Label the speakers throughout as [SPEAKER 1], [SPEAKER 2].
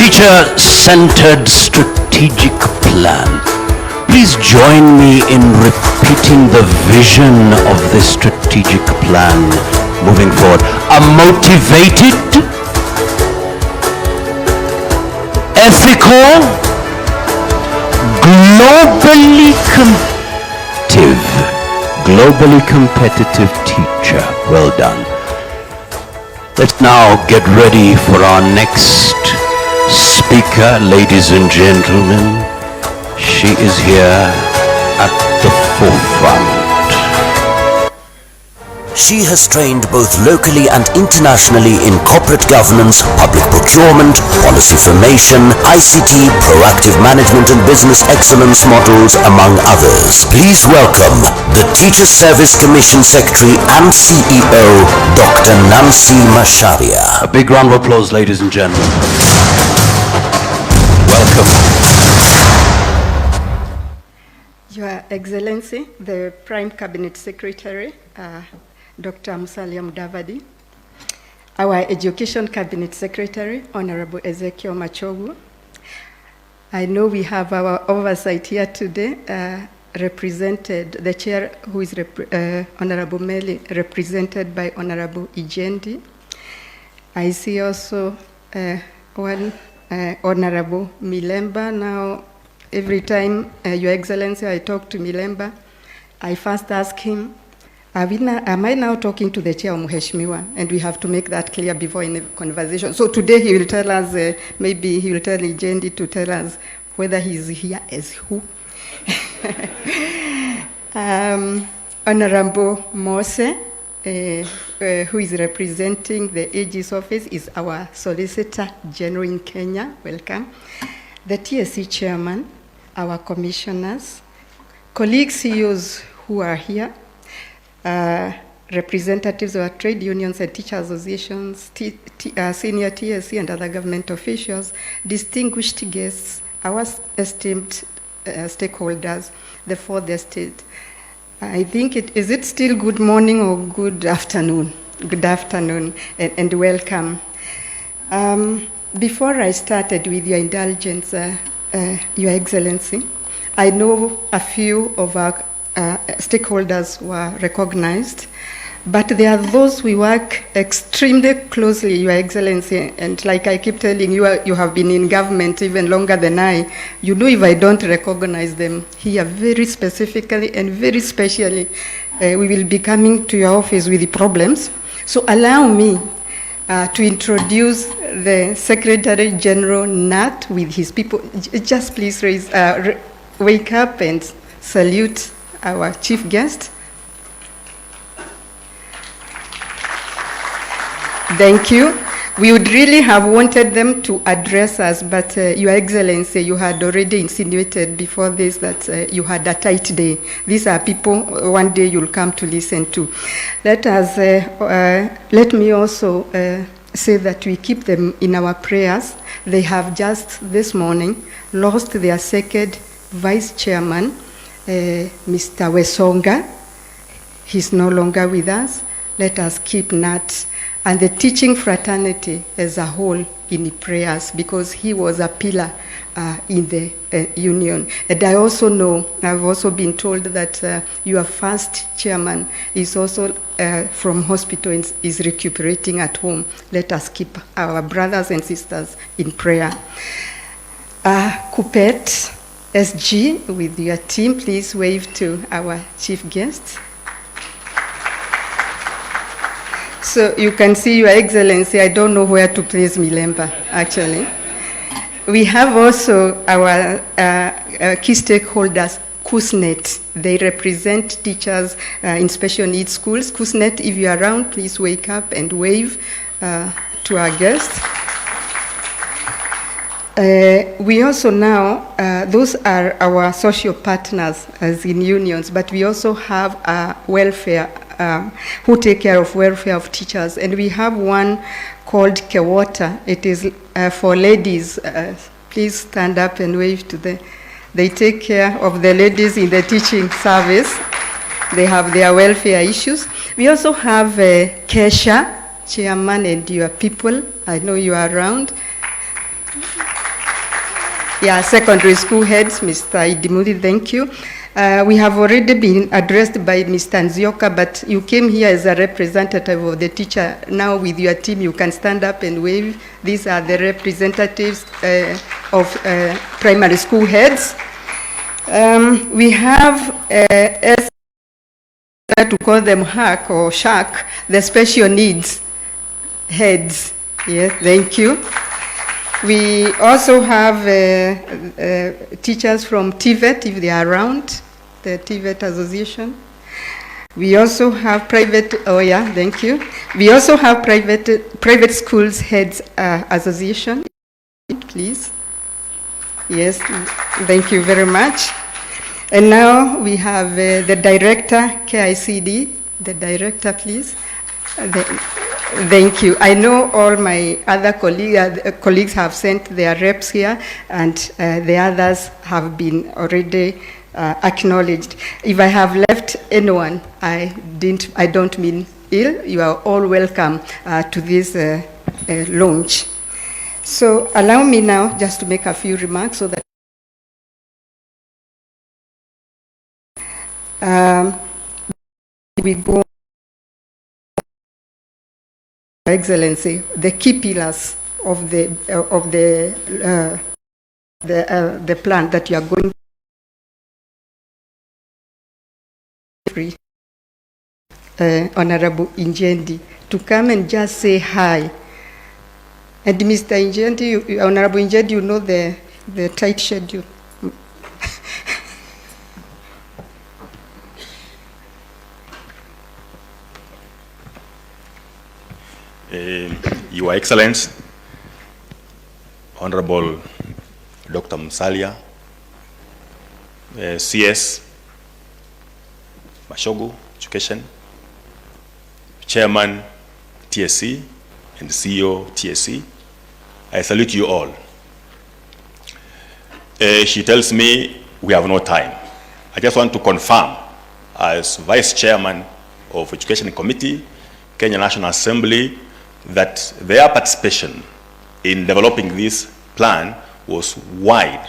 [SPEAKER 1] teacher-centered strategic plan. Please join me in repeating the vision of this strategic plan moving forward. A motivated, ethical, globally competitive teacher. Well done. Let's now get ready for our next speaker, ladies and gentlemen. She is here at the forefront.
[SPEAKER 2] She has trained both locally and internationally in corporate governance, public procurement, policy formation, ICT, proactive management and business excellence models, among others. Please welcome the Teacher Service Commission Secretary and CEO, Dr. Nancy Macharia.
[SPEAKER 1] A big round of applause, ladies and gentlemen. Welcome.
[SPEAKER 3] Your Excellency, the Prime Cabinet Secretary, Dr. Musalia Mudavadi, our Education Cabinet Secretary, Honorable Ezekiel Machogu. I know we have our oversight here today, represented, the chair who is Honorable Meli, represented by Honorable Ijendi. I see also one Honorable Milemba. Now, every time, Your Excellency, I talk to Milemba, I first ask him, am I now talking to the chair of Mheshimiwa? And we have to make that clear before any conversation. So today he will tell us, maybe he will tell Ijendi to tell us whether he's here as who. Honorable Mose, who is representing the AG's office, is our Solicitor General in Kenya. Welcome. The TSC Chairman, our commissioners, colleagues, CEOs who are here, representatives of our trade unions and teacher associations, senior TSC and other government officials, distinguished guests, our esteemed stakeholders, the fourth estate. I think is it still good morning or good afternoon? Good afternoon and welcome. Before I started, with your indulgence, Your Excellency, I know a few of our stakeholders were recognized, but there are those we work extremely closely, Your Excellency, and like I keep telling you, you have been in government even longer than I. You know, if I don't recognize them here very specifically and very specially, we will be coming to your office with the problems. So allow me to introduce the Secretary General Nat with his people. Just please wake up and salute our chief guest. Thank you. We would really have wanted them to address us, but Your Excellency, you had already insinuated before this that you had a tight day. These are people one day you'll come to listen to. Let me also say that we keep them in our prayers. They have just this morning lost their second vice chairman, Mr. Wesonga. He's no longer with us. Let us keep Nat and the teaching fraternity as a whole in prayers, because he was a pillar in the union. And I also know, I've also been told that your first chairman is also from hospital and is recuperating at home. Let us keep our brothers and sisters in prayer. Kupet SG, with your team, please wave to our chief guest. So you can see, Your Excellency, I don't know where to place Milemba, actually. We have also our key stakeholders, KUSNET. They represent teachers in special needs schools. KUSNET, if you're around, please wake up and wave to our guests. We also now, those are our social partners as in unions, but we also have welfare, who take care of welfare of teachers. And we have one called Kewota. It is for ladies. Please stand up and wave to them. They take care of the ladies in the teaching service. They have their welfare issues. We also have Kesha, chairman, and your people. I know you are around. Yeah, secondary school heads, Mr. Idimuli, thank you. We have already been addressed by Mr. Nzioka, but you came here as a representative of the teacher. Now with your team, you can stand up and wave. These are the representatives of primary school heads. We have, as to call them HAC or SHAC, the special needs heads. Yes, thank you. We also have teachers from TVET, if they are around, the TVET Association. We also have private, oh yeah, thank you. We also have private schools heads association, please. Yes, thank you very much. And now we have the director, KICD, the director, please. Thank you. I know all my other colleagues have sent their reps here, and the others have been already acknowledged. If I have left anyone, I don't mean ill. You are all welcome to this launch. So allow me now just to make a few remarks so that we go. Excellency, the key pillars of the plan that you are going to Honorable Injendi to come and just say hi. And Mr. Injendi, Honorable Injendi, you know the tight schedule.
[SPEAKER 4] Your Excellency, Honorable Dr. Musalia, CS Mashogu, Education, Chairman TSC and CEO TSC, I salute you all. She tells me we have no time. I just want to confirm as Vice Chairman of Education Committee, Kenya National Assembly, that their participation in developing this plan was wide,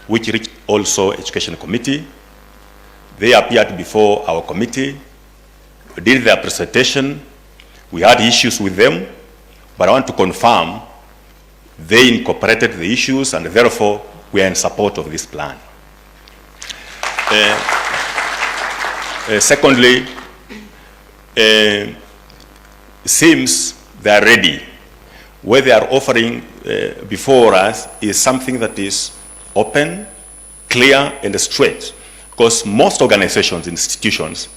[SPEAKER 4] which reached also Education Committee. They appeared before our committee, did their presentation. We had issues with them, but I want to confirm they incorporated the issues and therefore we are in support of this plan. Secondly, seems they are ready. What they are offering before us is something that is open, clear, and straight. Because most organizations, institutions,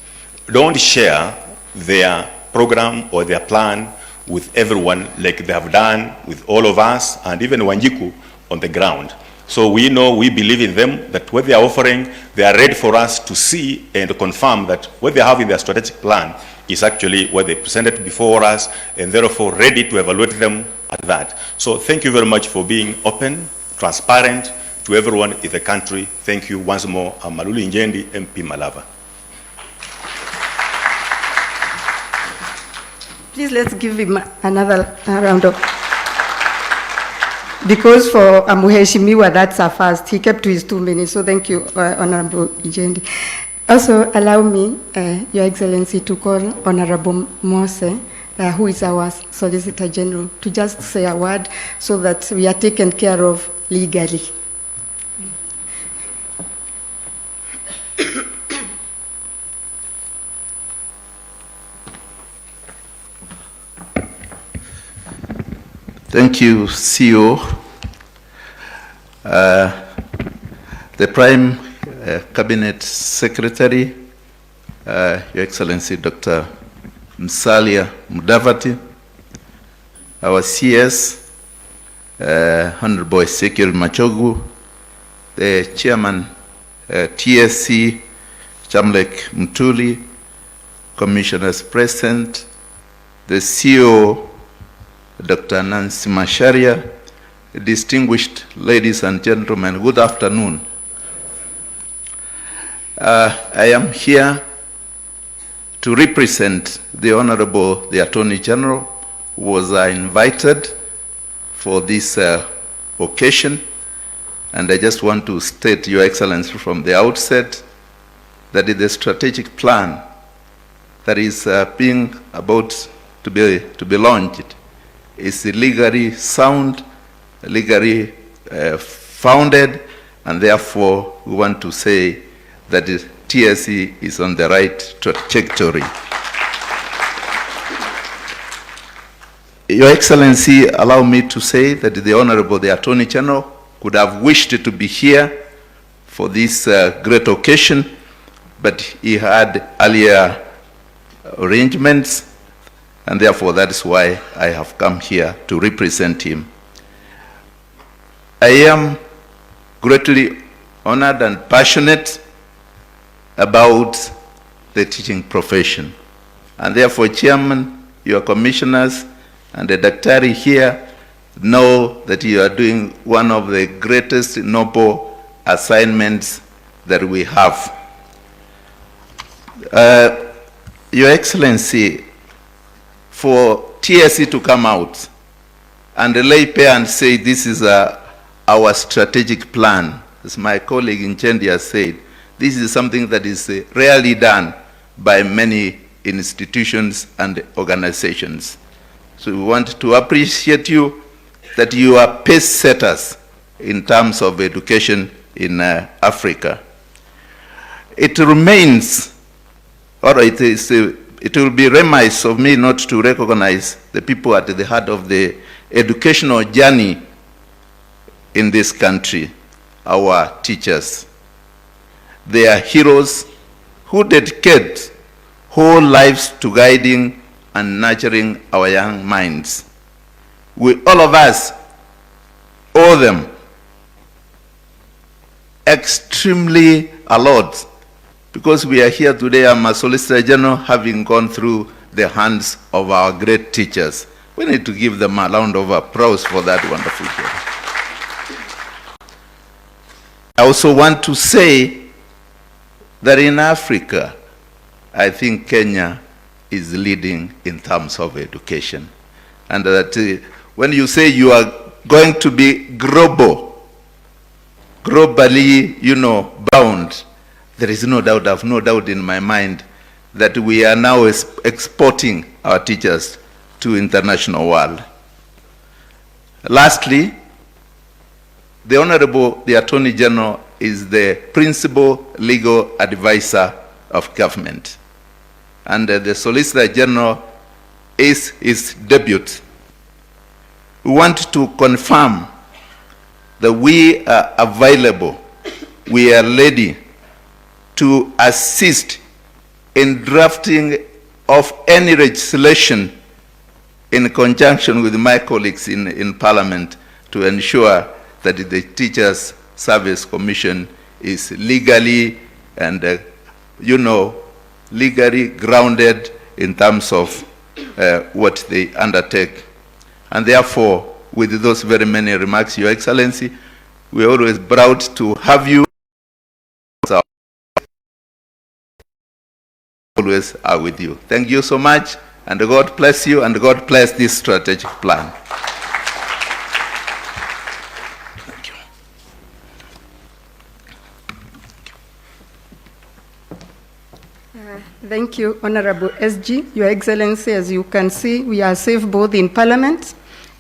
[SPEAKER 4] don't share their program or their plan with everyone like they have done with all of us and even Wanjiku on the ground. So we know, we believe in them, that what they are offering, they are ready for us to see and confirm that what they have in their strategic plan is actually what they presented before us, and therefore ready to evaluate them at that. So thank you very much for being open, transparent to everyone in the country. Thank you once more. I'm Malulu Injendi, MP Malava.
[SPEAKER 3] Please let's give him another round of. Because for Amuheshimiwa, that's a first. He kept to his 2 minutes, so thank you, Honorable Injendi. Also, allow me, Your Excellency, to call Honorable Mose, who is our Solicitor General, to just say a word so that we are taken care of legally.
[SPEAKER 5] Thank you, CEO. The Prime Cabinet Secretary, Your Excellency Dr. Musalia Mudavadi, our CS, Honorable Ezekiel Machogu, the Chairman TSC, Chamlek Mtuli, Commissioners Present, the CEO, Dr. Nancy Masharia, distinguished ladies and gentlemen, good afternoon. I am here to represent the Honorable, the Attorney General, who was invited for this occasion. And I just want to state, Your Excellency, from the outset, that the strategic plan that is being about to be launched is legally sound, legally founded, and therefore we want to say that the TSE is on the right trajectory. Your Excellency, allow me to say that the Honorable the Attorney General could have wished to be here for this great occasion, but he had earlier arrangements, and therefore that is why I have come here to represent him. I am greatly honored and passionate about the teaching profession, and therefore, Chairman, your commissioners, and the Daktari here know that you are doing one of the greatest noble assignments that we have. Your Excellency, for TSE to come out and lay bare and say this is our strategic plan, as my colleague Incendia said, this is something that is rarely done by many institutions and organizations. So we want to appreciate you that you are pace setters in terms of education in Africa. It remains, or it will be remiss of me not to recognize the people at the heart of the educational journey in this country, our teachers. They are heroes who dedicate whole lives to guiding and nurturing our young minds. We, all of us, owe them extremely a lot, because we are here today. I'm a Solicitor General, having gone through the hands of our great teachers. We need to give them a round of applause for that wonderful job. I also want to say that in Africa, I think Kenya is leading in terms of education. And that when you say you are going to be globally, bound, there is no doubt, I have no doubt in my mind that we are now exporting our teachers to international world. Lastly, the Honorable the Attorney General is the principal legal advisor of government, and the Solicitor General is his debut. We want to confirm that we are available, we are ready to assist in drafting of any legislation in conjunction with my colleagues in Parliament to ensure that the Teachers Service Commission is legally and, legally grounded in terms of what they undertake. And therefore, with those very many remarks, Your Excellency, we are always proud to have you. Always are with you. Thank you so much, and God bless you, and God bless this strategic plan. Thank you.
[SPEAKER 3] Thank you, Honorable SG. Your Excellency, as you can see, we are safe both in Parliament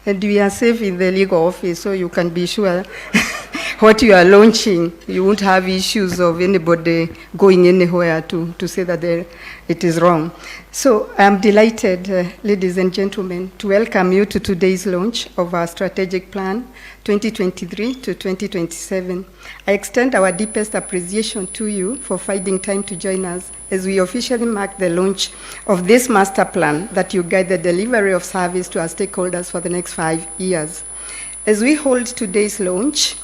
[SPEAKER 3] and we are safe in the legal office, so you can be sure what you are launching, you won't have issues of anybody going anywhere to say that it is wrong. So I'm delighted, ladies and gentlemen, to welcome you to today's launch of our strategic plan 2023 to 2027. I extend our deepest appreciation to you for finding time to join us as we officially mark the launch of this master plan that will guide the delivery of service to our stakeholders for the next 5 years. As we hold today's launch,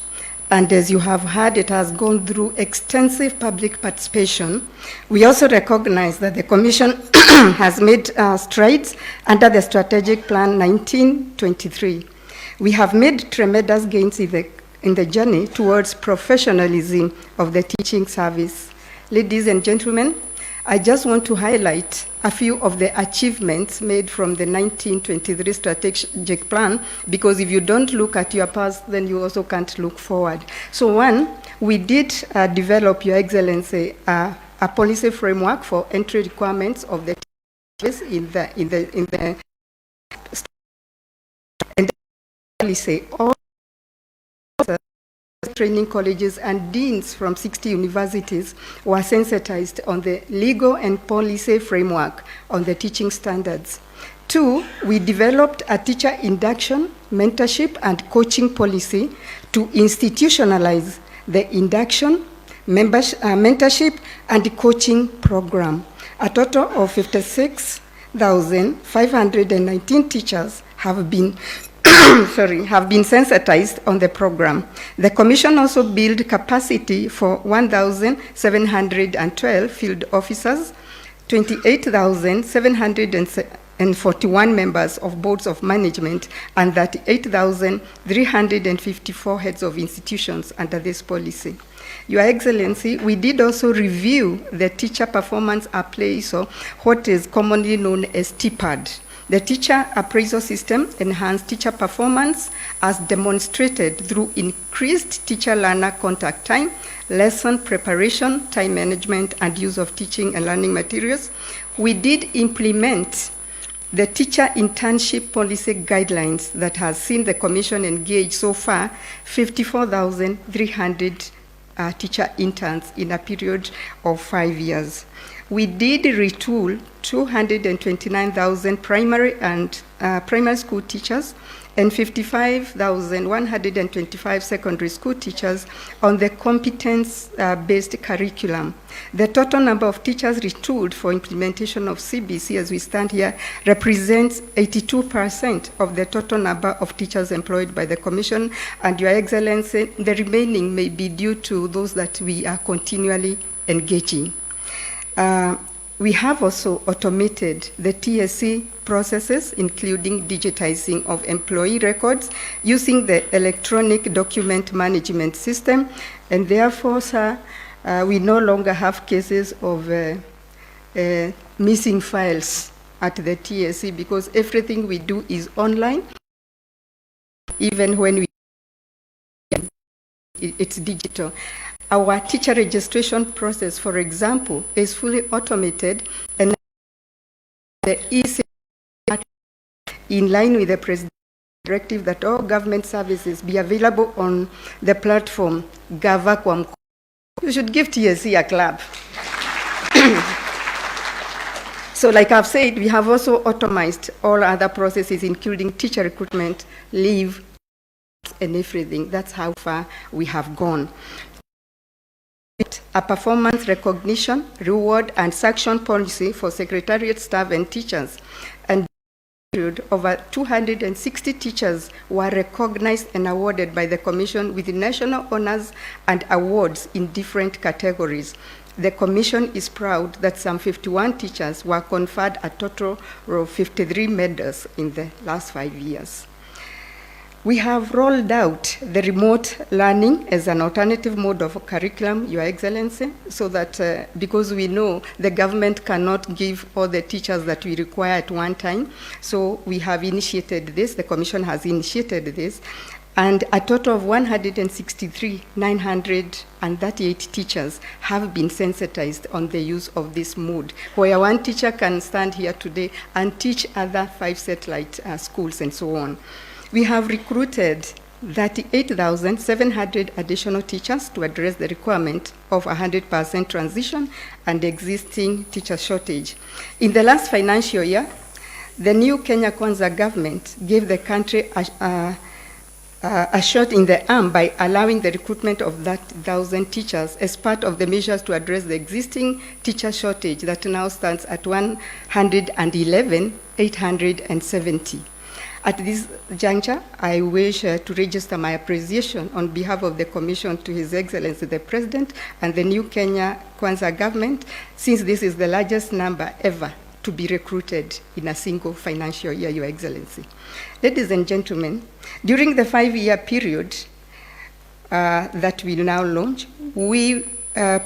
[SPEAKER 3] and as you have heard, it has gone through extensive public participation. We also recognize that the Commission has made strides under the Strategic Plan 1923. We have made tremendous gains in the journey towards professionalism of the teaching service. Ladies and gentlemen, I just want to highlight a few of the achievements made from the 1923 strategic plan, because if you don't look at your past, then you also can't look forward. So one, we did develop, Your Excellency, a policy framework for entry requirements of the teachers in the policy. All training colleges and deans from 60 universities were sensitized on the legal and policy framework on the teaching standards. Two, we developed a teacher induction, mentorship, and coaching policy to institutionalize the induction, mentorship, and coaching program. A total of 56,519 teachers have been have been sensitized on the program. The Commission also built capacity for 1,712 field officers, 28,741 members of boards of management, and 38,354 heads of institutions under this policy. Your Excellency, we did also review the teacher performance appraisal, what is commonly known as TPAD. The teacher appraisal system enhanced teacher performance as demonstrated through increased teacher-learner contact time, lesson preparation, time management, and use of teaching and learning materials. We did implement the teacher internship policy guidelines that has seen the Commission engage so far 54,300 teacher interns in a period of 5 years. We did retool 229,000 primary and primary school teachers and 55,125 secondary school teachers on the competence-based curriculum. The total number of teachers retooled for implementation of CBC as we stand here represents 82% of the total number of teachers employed by the Commission, and Your Excellency, the remaining may be due to those that we are continually engaging. We have also automated the TSC processes, including digitizing of employee records using the electronic document management system, and therefore, sir, we no longer have cases of missing files at the TSC because everything we do is online, even when it's digital. Our teacher registration process, for example, is fully automated, and the EC in line with the President's directive that all government services be available on the platform Gava kwa Mkono. You should give TSC a clap. So like I've said, we have also automated all other processes, including teacher recruitment, leave, and everything. That's how far we have gone. A performance recognition, reward, and sanction policy for secretariat staff and teachers. And over 260 teachers were recognized and awarded by the Commission with national honors and awards in different categories. The Commission is proud that some 51 teachers were conferred a total of 53 medals in the last 5 years. We have rolled out the remote learning as an alternative mode of curriculum, Your Excellency, so that because we know the government cannot give all the teachers that we require at one time, so we have initiated this, the Commission has initiated this, and a total of 163,938 teachers have been sensitized on the use of this mode, where one teacher can stand here today and teach other 5 satellite schools and so on. We have recruited 38,700 additional teachers to address the requirement of 100% transition and existing teacher shortage. In the last financial year, the new Kenya Kwanza government gave the country a shot in the arm by allowing the recruitment of that 1,000 teachers as part of the measures to address the existing teacher shortage that now stands at 111,870. At this juncture, I wish to register my appreciation on behalf of the Commission to His Excellency the President and the new Kenya Kwanza government, since this is the largest number ever to be recruited in a single financial year, Your Excellency. Ladies and gentlemen, during the 5-year period that we now launch, we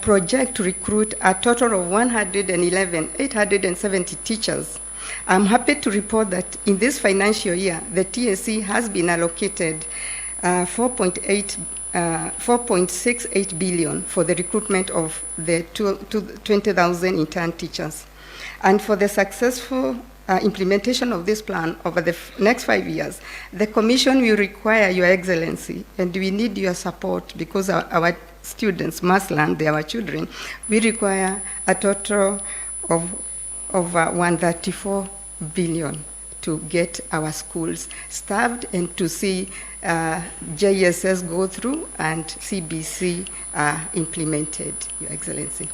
[SPEAKER 3] project to recruit a total of 870 teachers. I'm happy to report that in this financial year, the TSC has been allocated 4.68 billion for the recruitment of the 20,000 intern teachers. And for the successful implementation of this plan over the next 5 years, the Commission will require Your Excellency, and we need your support because our students must learn, they are our children. We require a total of 134 billion to get our schools staffed and to see JSS go through and CBC implemented, Your Excellency.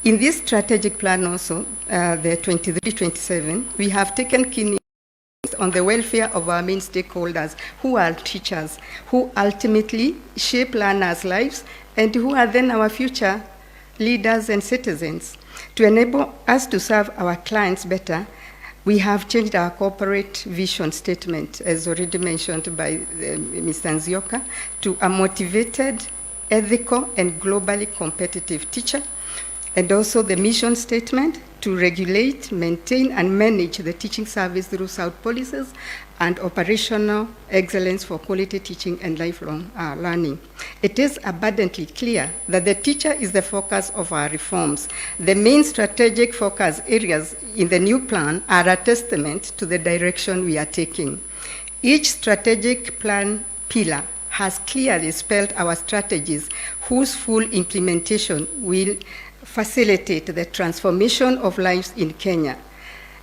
[SPEAKER 3] In this strategic plan also, the 23-27, we have taken keen on the welfare of our main stakeholders, who are teachers, who ultimately shape learners' lives, and who are then our future leaders and citizens. To enable us to serve our clients better, we have changed our corporate vision statement, as already mentioned by Mr. Nzioka, to a motivated, ethical, and globally competitive teacher, and also the mission statement to regulate, maintain, and manage the teaching service through sound policies and operational excellence for quality teaching and lifelong learning. It is abundantly clear that the teacher is the focus of our reforms. The main strategic focus areas in the new plan are a testament to the direction we are taking. Each strategic plan pillar has clearly spelled our strategies, whose full implementation will facilitate the transformation of lives in Kenya.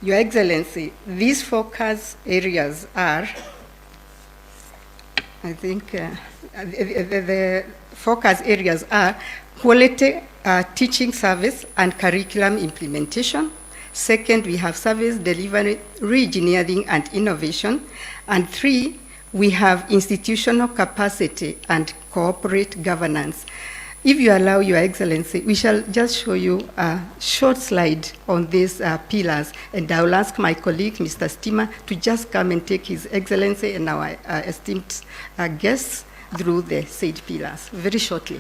[SPEAKER 3] Your Excellency, these focus areas are, the focus areas are quality teaching service and curriculum implementation. Second, we have service delivery, re-engineering and innovation. And 3, we have institutional capacity and corporate governance. If you allow, Your Excellency, we shall just show you a short slide on these pillars, and I will ask my colleague, Mr. Stima, to just come and take His Excellency and our esteemed guests through the said pillars very shortly.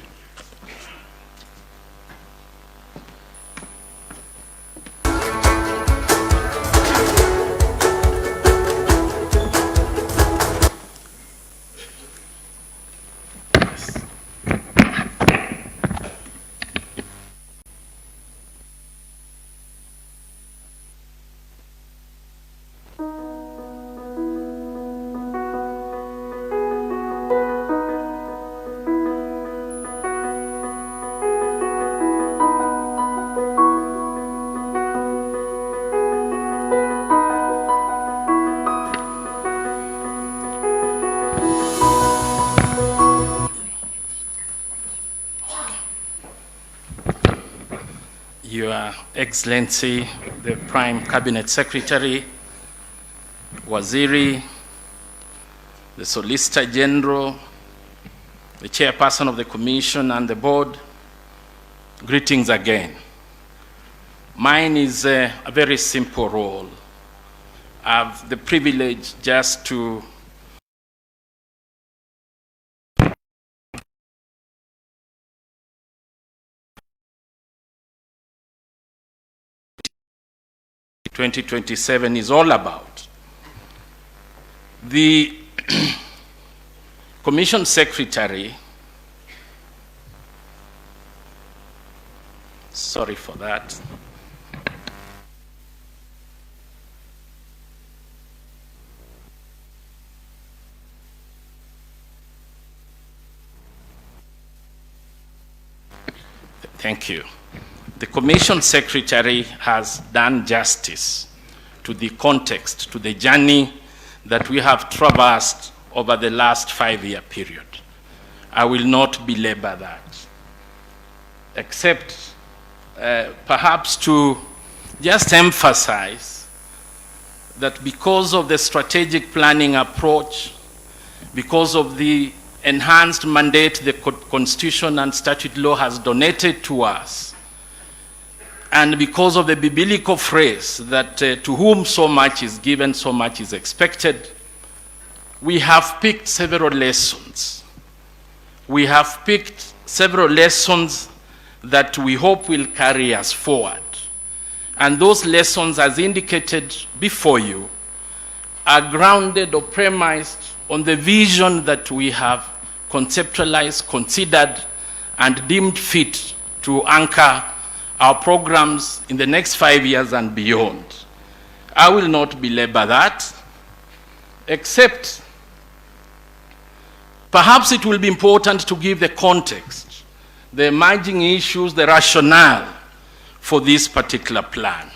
[SPEAKER 6] Your Excellency, the Prime Cabinet Secretary, Waziri, the Solicitor General, the Chairperson of the Commission and the Board, greetings again. Mine is a very simple role. I have the privilege just to (2027) is all about. The Commission Secretary, sorry for that. Thank you. The Commission Secretary has done justice to the context, to the journey that we have traversed over the last 5-year period. I will not belabor that, except perhaps to just emphasize that because of the strategic planning approach, because of the enhanced mandate the Constitution and statute law has donated to us, and because of the biblical phrase that to whom so much is given, so much is expected, we have picked several lessons. We have picked several lessons that we hope will carry us forward. And those lessons, as indicated before you, are grounded or premised on the vision that we have conceptualized, considered, and deemed fit to anchor our programs in the next 5 years and beyond. I will not belabor that, except perhaps it will be important to give the context, the emerging issues, the rationale for this particular plan.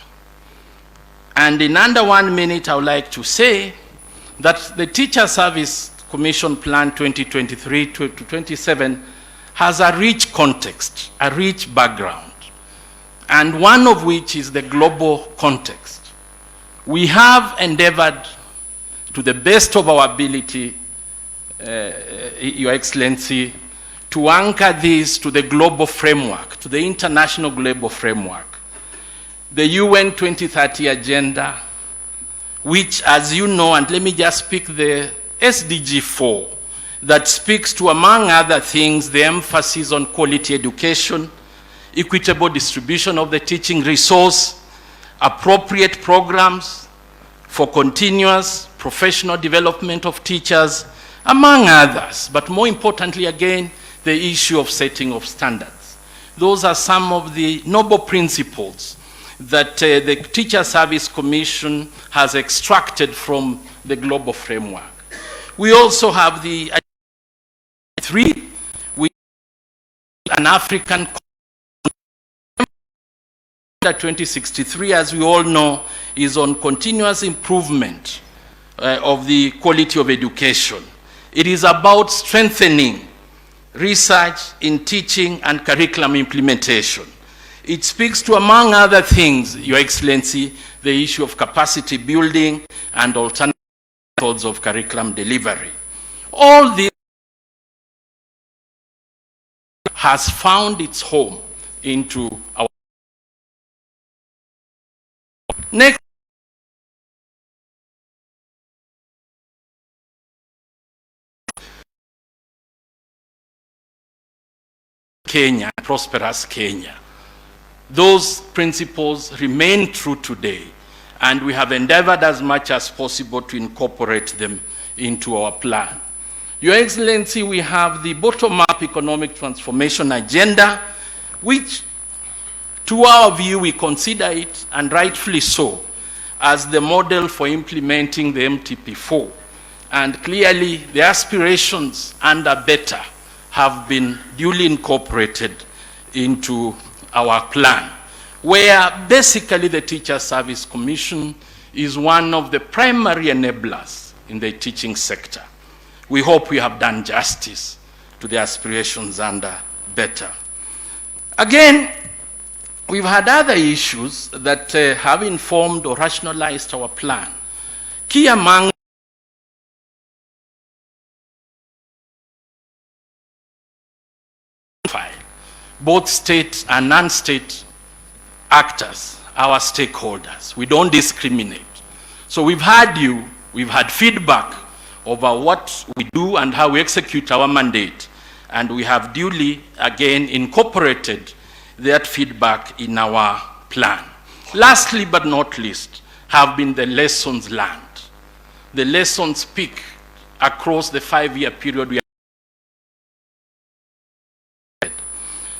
[SPEAKER 6] And in under 1 minute, I would like to say that the Teacher Service Commission Plan 2023 to 27 has a rich context, a rich background, and one of which is the global context. We have endeavored to the best of our ability, Your Excellency, to anchor this to the global framework, to the international global framework. The UN 2030 Agenda, which, as you know, and let me just pick the SDG 4, that speaks to, among other things, the emphasis on quality education, equitable distribution of the teaching resource, appropriate programs for continuous professional development of teachers, among others. But more importantly, again, the issue of setting of standards. Those are some of the noble principles that the Teacher Service Commission has extracted from the global framework. We also have the 3, which is an African 2063, as we all know, is on continuous improvement of the quality of education. It is about strengthening research in teaching and curriculum implementation. It speaks to, among other things, Your Excellency, the issue of capacity building and alternative methods of curriculum delivery. All this has found its home into our next Kenya, prosperous Kenya. Those principles remain true today, and we have endeavored as much as possible to incorporate them into our plan. Your Excellency, we have the bottom-up economic transformation agenda, which, to our view, we consider it, and rightfully so, as the model for implementing the MTP4. And clearly, the aspirations under better have been duly incorporated into our plan, where basically the Teacher Service Commission is one of the primary enablers in the teaching sector. We hope we have done justice to the aspirations under better. Again, we've had other issues that have informed or rationalized our plan. Key among both state and non-state actors, our stakeholders. We don't discriminate. So we've had feedback over what we do and how we execute our mandate, and we have duly, again, incorporated that feedback in our plan. Lastly but not least, have been the lessons learned. The lessons peak across the 5-year period we had.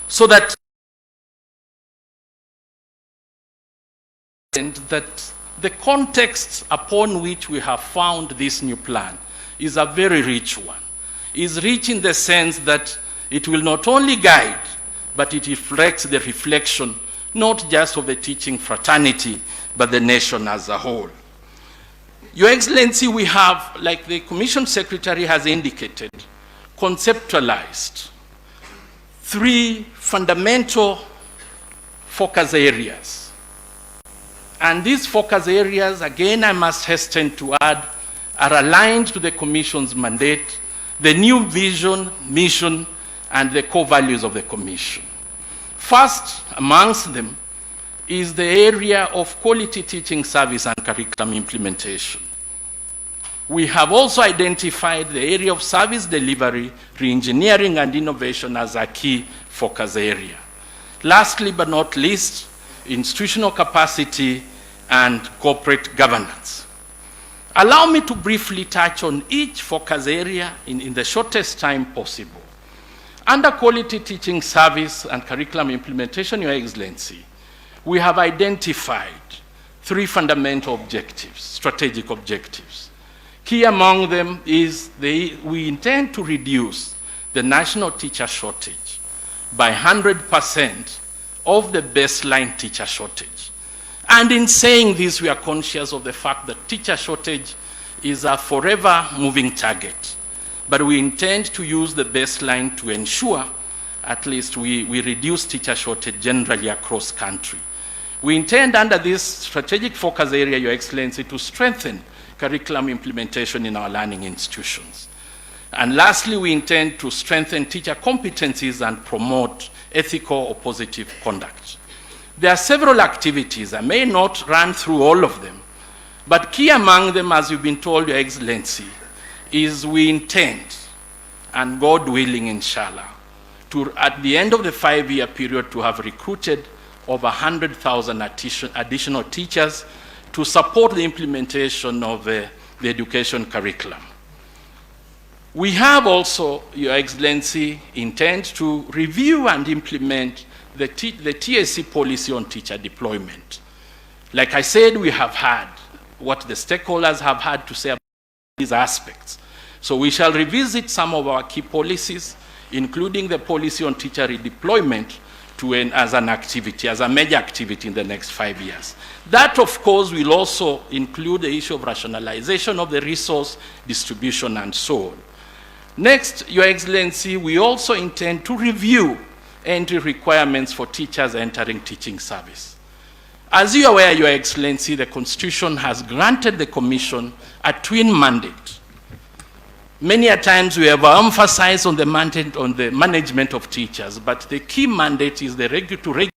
[SPEAKER 6] So that the context upon which we have found this new plan is a very rich one. Is rich in the sense that it will not only guide, but it reflects the reflection not just of the teaching fraternity, but the nation as a whole. Your Excellency, we have, like the Commission Secretary has indicated, conceptualized 3 fundamental focus areas. And these focus areas, again, I must hasten to add, are aligned to the Commission's mandate, the new vision, mission, and the core values of the Commission. First amongst them is the area of quality teaching service and curriculum implementation. We have also identified the area of service delivery, re-engineering, and innovation as a key focus area. Lastly but not least, institutional capacity and corporate governance. Allow me to briefly touch on each focus area in the shortest time possible. Under quality teaching service and curriculum implementation, Your Excellency, we have identified 3 fundamental objectives, strategic objectives. Key among them is we intend to reduce the national teacher shortage by 100% of the baseline teacher shortage. And in saying this, we are conscious of the fact that teacher shortage is a forever moving target. But we intend to use the baseline to ensure at least we reduce teacher shortage generally across country. We intend under this strategic focus area, Your Excellency, to strengthen curriculum implementation in our learning institutions. And lastly, we intend to strengthen teacher competencies and promote ethical or positive conduct. There are several activities. I may not run through all of them, but key among them, as you've been told, Your Excellency, is we intend, and God willing, inshallah, to, at the end of the 5-year period, to have recruited over 100,000 additional teachers to support the implementation of the education curriculum. We have also, Your Excellency, intend to review and implement the TSC policy on teacher deployment. Like I said, we have heard what the stakeholders have had to say about these aspects. So we shall revisit some of our key policies, including the policy on teacher redeployment as an activity, as a major activity in the next 5 years. That, of course, will also include the issue of rationalization of the resource distribution and so on. Next, Your Excellency, we also intend to review entry requirements for teachers entering teaching service. As you are aware, Your Excellency, the Constitution has granted the Commission a twin mandate. Many a times we have emphasized on the mandate on the management of teachers, but the key mandate is the teaching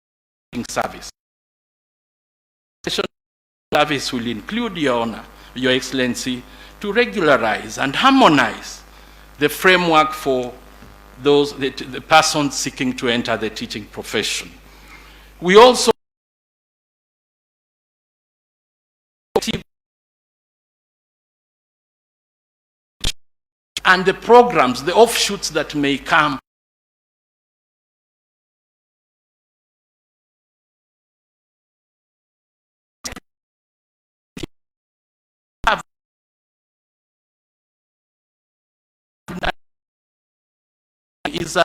[SPEAKER 6] service. Service will include, Your Honor, Your Excellency, to regularize and harmonize the framework for the persons seeking to enter the teaching profession. We also and the programs, the offshoots that may come is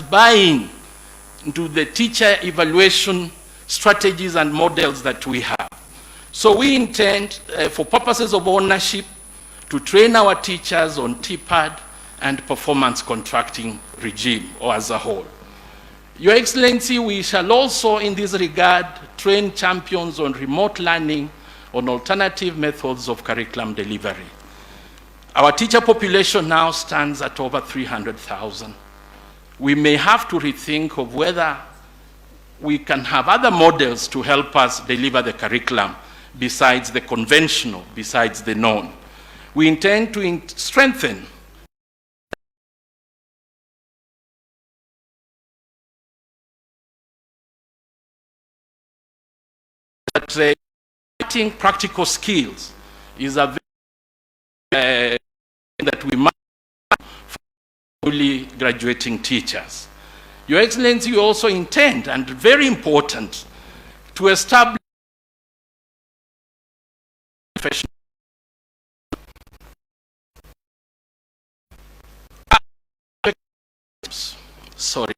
[SPEAKER 6] buying into the teacher evaluation strategies and models that we have. So we intend, for purposes of ownership, to train our teachers on TPAD and performance contracting regime, or as a whole. Your Excellency, we shall also, in this regard, train champions on remote learning, on alternative methods of curriculum delivery. Our teacher population now stands at over 300,000. We may have to rethink of whether we can have other models to help us deliver the curriculum besides the conventional, besides the known. We intend to strengthen that practical skills is a very that we must for newly graduating teachers. Your Excellency, you also intend, and very important, to establish professional. Sorry.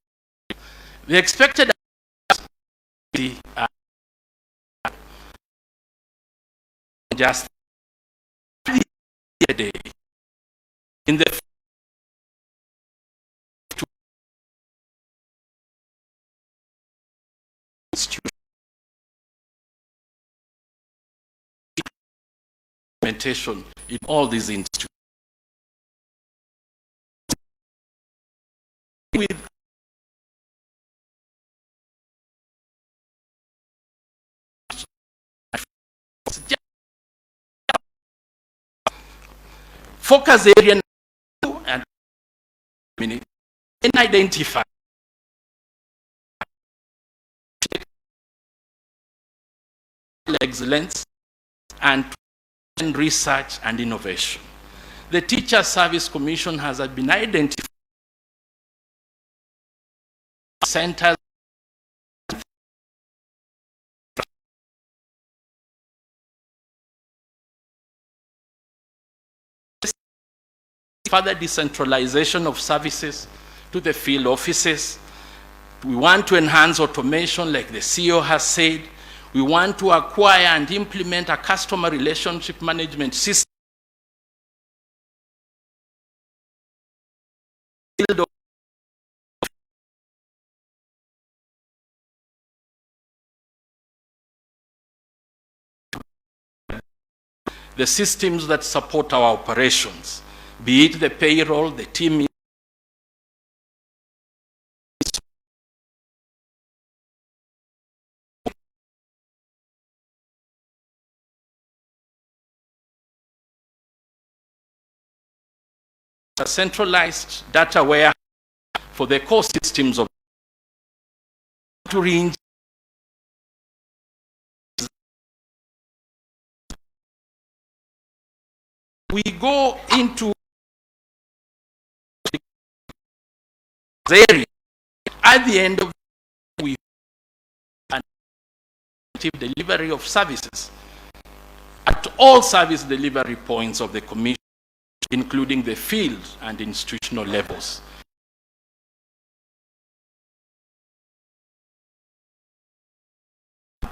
[SPEAKER 6] The expected just a day in the implementation in all these institutions. With focus area identify excellence and research and innovation. The Teacher Service Commission has been identified centers further decentralization of services to the field offices. We want to enhance automation, like the CEO has said. We want to acquire and implement a customer relationship management system. The systems that support our operations, be it the payroll, the team, a centralized data warehouse for the core systems of to range. We go into the area at the end of we delivery of services at all service delivery points of the Commission, including the field and institutional levels.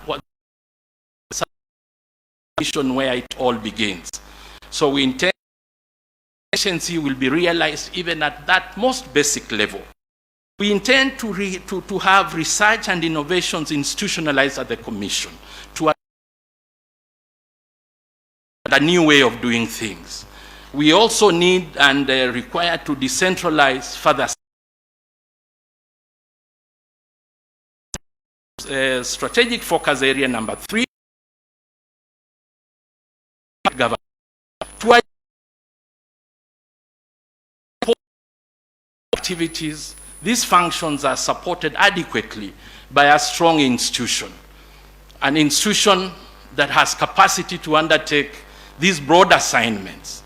[SPEAKER 6] What mission where it all begins. So we intend efficiency will be realized even at that most basic level. We intend to have research and innovations institutionalized at the Commission to a new way of doing things. We also need and require to decentralize further. Strategic focus area number 3, government. To activities, these functions are supported adequately by a strong institution, an institution that has capacity to undertake these broad assignments.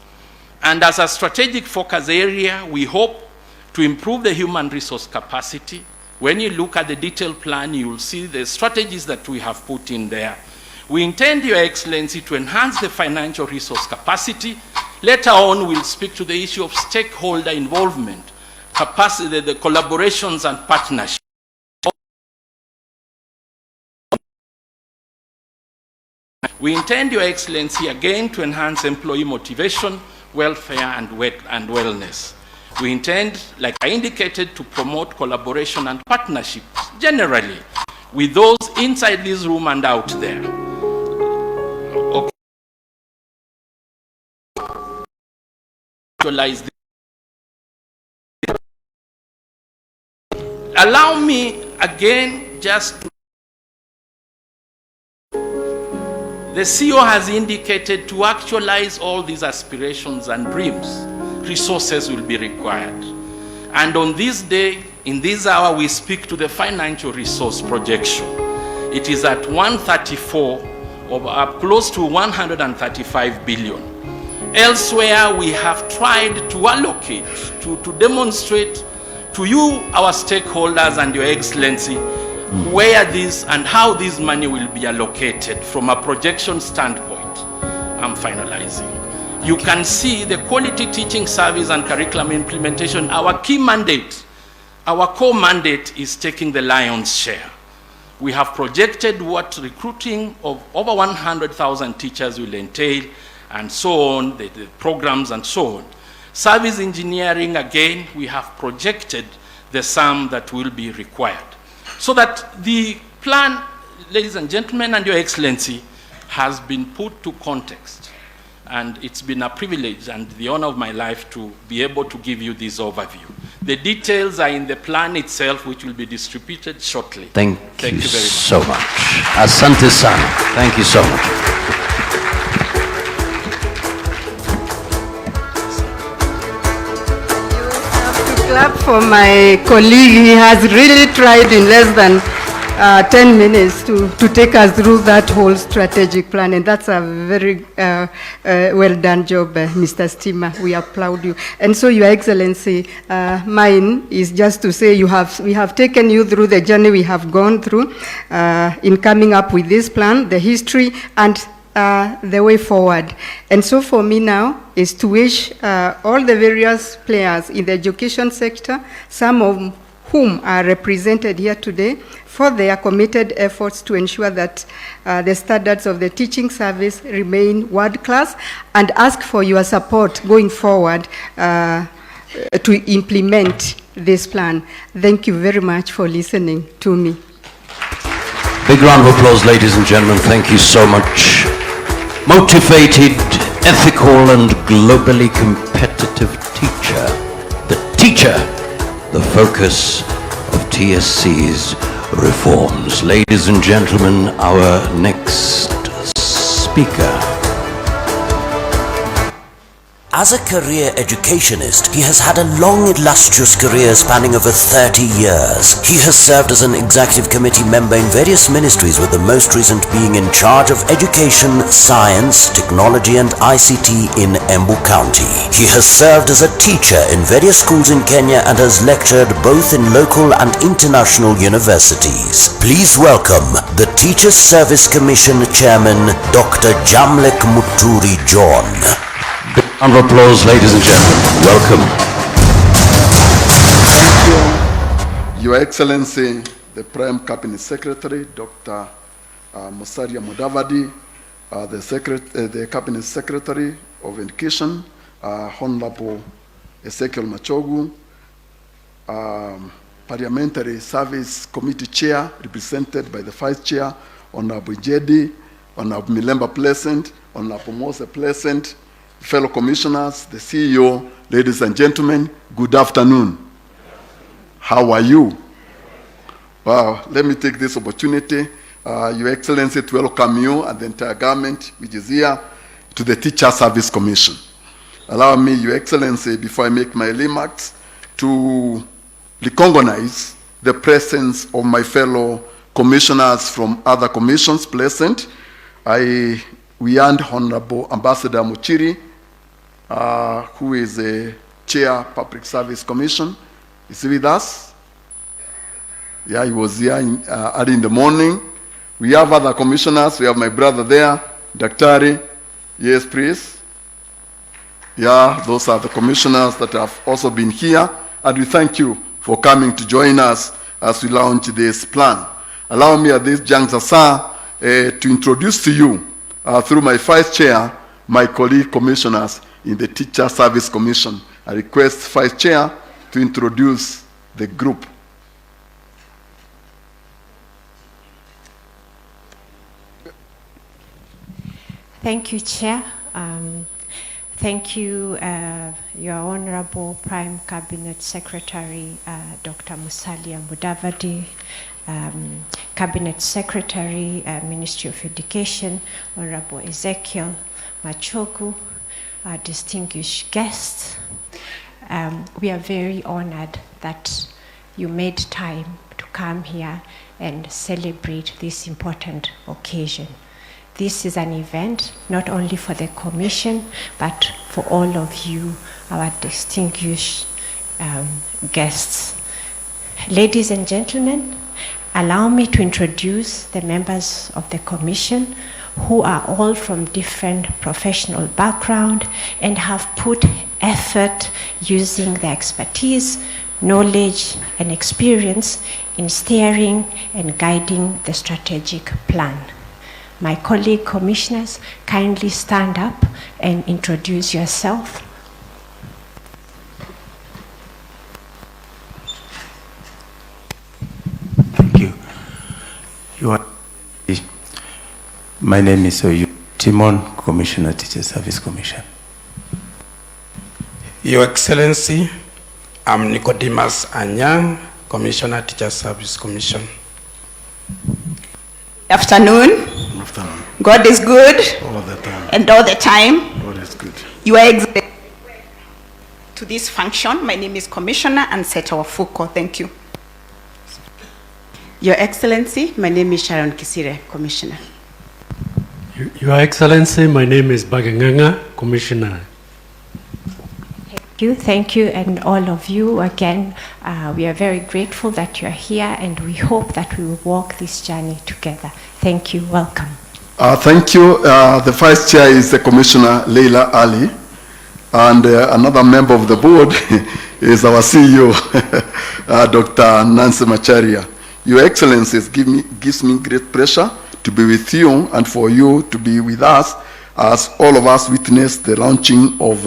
[SPEAKER 6] And as a strategic focus area, we hope to improve the human resource capacity. When you look at the detailed plan, you will see the strategies that we have put in there. We intend, Your Excellency, to enhance the financial resource capacity. Later on, we'll speak to the issue of stakeholder involvement, capacity, the collaborations and partnerships. We intend, Your Excellency, again to enhance employee motivation, welfare and wellness. We intend, like I indicated, to promote collaboration and partnerships generally with those inside this room and out there. Okay. Allow me again just to the CEO has indicated to actualize all these aspirations and dreams, resources will be required. And on this day, in this hour, we speak to the financial resource projection. It is at 134 of close to 135 billion. Elsewhere, we have tried to allocate, to demonstrate to you, our stakeholders and Your Excellency, where this and how this money will be allocated from a projection standpoint. I'm finalizing. You can see the quality teaching service and curriculum implementation. Our key mandate, our core mandate is taking the lion's share. We have projected what recruiting of over 100,000 teachers will entail, and so on, the programs and so on. Service engineering, again, we have projected the sum that will be required. So that the plan, ladies and gentlemen, and Your Excellency, has been put to context. And it's been a privilege and the honor of my life to be able to give you this overview. The details are in the plan itself, which will be distributed shortly.
[SPEAKER 1] Thank you
[SPEAKER 6] very much.
[SPEAKER 1] so much. Asante sana. Thank you so much.
[SPEAKER 3] You have to clap for my colleague. He has really tried in less than 10 minutes to take us through that whole strategic plan, and that's a very well done job, Mr. Stima. We applaud you. And so, Your Excellency, mine is just to say we have taken you through the journey we have gone through in coming up with this plan, the history, and the way forward. And so for me now is to wish all the various players in the education sector, some of whom are represented here today, for their committed efforts to ensure that the standards of the teaching service remain world-class, and ask for your support going forward to implement this plan. Thank you very much for listening to me.
[SPEAKER 1] Big round of applause, ladies and gentlemen. Thank you so much. Motivated, ethical, and globally competitive teacher. The teacher, the focus of TSC's reforms. Ladies and gentlemen, our next speaker.
[SPEAKER 2] As a career educationist, he has had a long, illustrious career spanning over 30 years. He has served as an executive committee member in various ministries, with the most recent being in charge of education, science, technology and ICT in Embu County. He has served as a teacher in various schools in Kenya and has lectured both in local and international universities. Please welcome the Teachers Service Commission Chairman, Dr. Jamlek Muturi John.
[SPEAKER 1] Round of applause, ladies and gentlemen. Welcome.
[SPEAKER 7] Thank you, Your Excellency, the Prime Cabinet Secretary, Dr. Musalia Mudavadi, the Cabinet Secretary of Education, Honorable Ezekiel Machogu, Parliamentary Service Committee Chair, represented by the Vice Chair, Honorable Jedi, Honorable Milemba Pleasant, Honorable Mose Pleasant, fellow commissioners, the CEO, ladies and gentlemen, good afternoon. How are you? Wow, let me take this opportunity, Your Excellency, to welcome you and the entire government, which is here, to the Teacher Service Commission. Allow me, Your Excellency, before I make my remarks, to recognize the presence of my fellow commissioners from other commissions present. We earned Honorable Ambassador Muchiri, who is a Chair Public Service Commission. Is he with us? Yeah, he was here early in the morning. We have other commissioners. We have my brother there, Daktari. Yes, please. Yeah, those are the commissioners that have also been here. And we thank you for coming to join us as we launch this plan. Allow me at this juncture, sir, to introduce to you, through my Vice Chair, my colleague commissioners in the Teacher Service Commission. I request Vice Chair to introduce the group.
[SPEAKER 8] Thank you, Chair. Thank you, Your Honorable Prime Cabinet Secretary, Dr. Musalia Mudavadi, Cabinet Secretary, Ministry of Education, Honorable Ezekiel Machogu, our distinguished guests. We are very honored that you made time to come here and celebrate this important occasion. This is an event not only for the Commission, but for all of you, our distinguished guests. Ladies and gentlemen, allow me to introduce the members of the Commission, who are all from different professional background and have put effort using their expertise, knowledge, and experience in steering and guiding the strategic plan. My colleague commissioners, kindly stand up and introduce yourself.
[SPEAKER 9] Thank you. My name is Timon, Commissioner, Teacher Service Commission.
[SPEAKER 10] Your Excellency, I'm Nicodemus Anyang, Commissioner, Teacher Service Commission.
[SPEAKER 11] Afternoon.
[SPEAKER 9] Afternoon.
[SPEAKER 11] God is good.
[SPEAKER 9] All the time.
[SPEAKER 11] And all the time.
[SPEAKER 9] God is good.
[SPEAKER 11] Your Excellency, to this function. My name is Commissioner Anseta Wafuko. Thank you.
[SPEAKER 12] Your Excellency, my name is Sharon Kisire, Commissioner.
[SPEAKER 13] Your Excellency, my name is Baganganga, Commissioner.
[SPEAKER 8] Thank you, and all of you again. We are very grateful that you are here, and we hope that we will walk this journey together. Thank you. Welcome.
[SPEAKER 7] Thank you. The Vice Chair is the Commissioner Leila Ali, and another member of the board is our CEO, Dr. Nancy Macharia. Your Excellencies gives me great pleasure to be with you and for you to be with us as all of us witness the launching of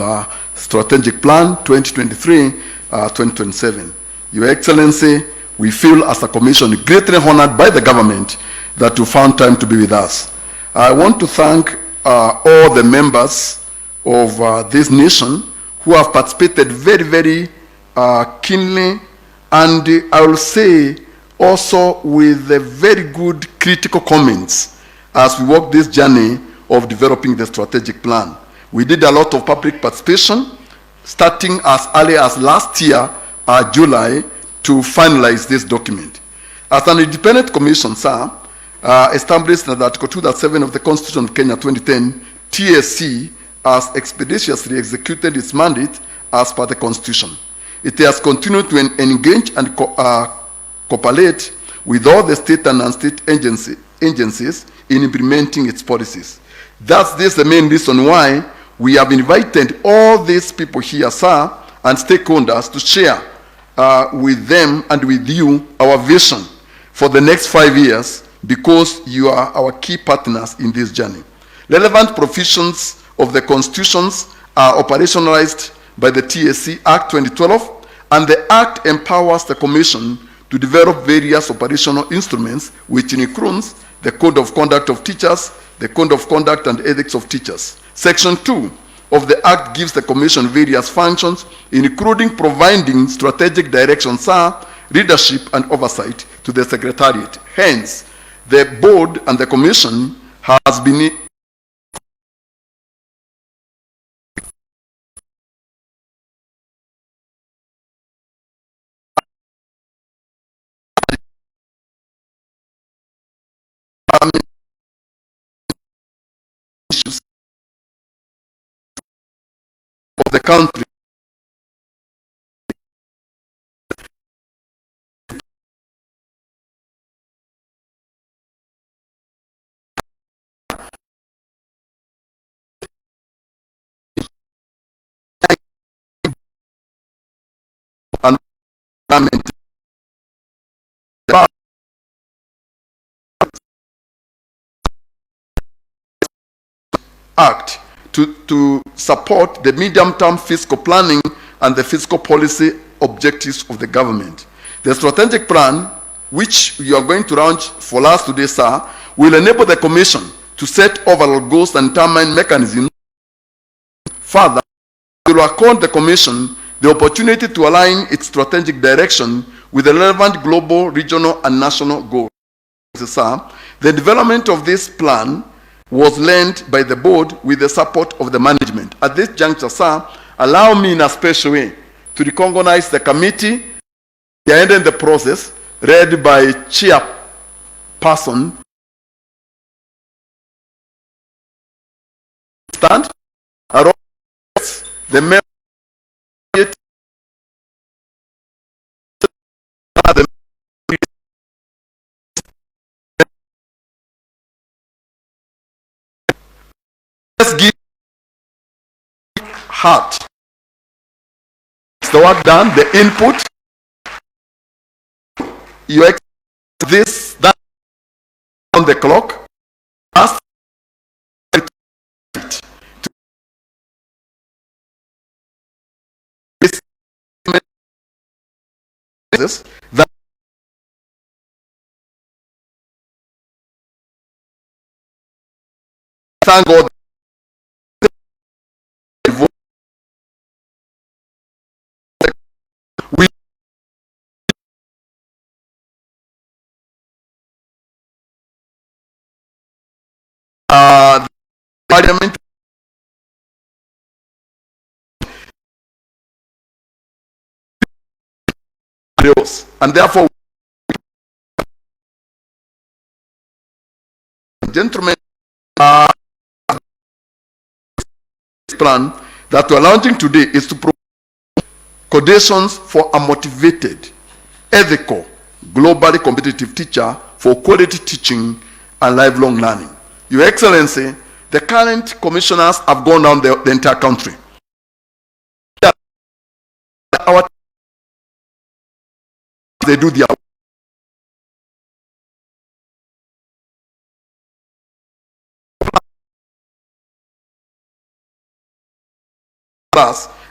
[SPEAKER 7] Strategic Plan 2023-2027. Your Excellency, we feel as a Commission greatly honored by the government that you found time to be with us. I want to thank all the members of this nation who have participated very, very keenly, and I will say also with the very good critical comments as we walk this journey of developing the strategic plan. We did a lot of public participation, starting as early as last year, July, to finalize this document. As an independent commission, sir, established under Article 2.7 of the Constitution of Kenya 2010, TSC has expeditiously executed its mandate as per the Constitution. It has continued to engage and cooperate with all the state and non-state agencies in implementing its policies. Thus, this is the main reason why we have invited all these people here, sir, and stakeholders to share with them and with you our vision for the next 5 years, because you are our key partners in this journey. Relevant provisions of the constitutions are operationalized by the TSC Act 2012, and the Act empowers the Commission to develop various operational instruments, which includes the Code of Conduct of Teachers, the Code of Conduct and Ethics of Teachers. Section 2 of the Act gives the Commission various functions, including providing strategic direction, sir, leadership and oversight to the Secretariat. Hence, the board and the Commission has been issues of the country and government Act to support the medium-term fiscal planning and the fiscal policy objectives of the government. The strategic plan, which you are going to launch for us today, sir, will enable the Commission to set overall goals and determine mechanisms. Further, it will accord the Commission the opportunity to align its strategic direction with the relevant global, regional, and national goals. Sir, the development of this plan was led by the board with the support of the management. At this juncture, sir, allow me in a special way to recognize the committee behind the process, led by chairperson, stand, the member, let's give heart. It's the work done, the input. You expect this, that on the clock. Ask that thank God we parliament endeavors. And therefore, gentlemen, this plan that we're launching today is to provide conditions for a motivated, ethical, globally competitive teacher for quality teaching and lifelong learning. Your Excellency, the current commissioners have gone down the entire country. They do their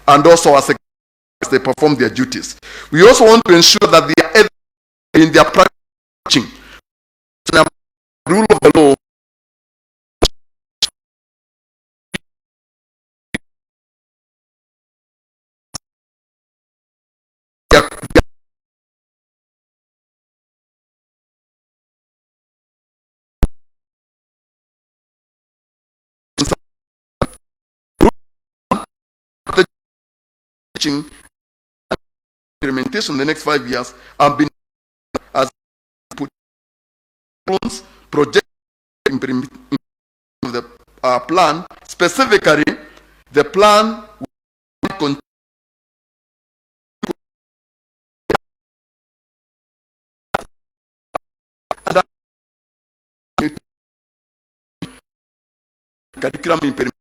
[SPEAKER 7] and also as they perform their duties. We also want to ensure that they are in their practicing the rule of the law implementation in the next 5 years have been as put project the plan. Specifically, the plan will continue curriculum implementation.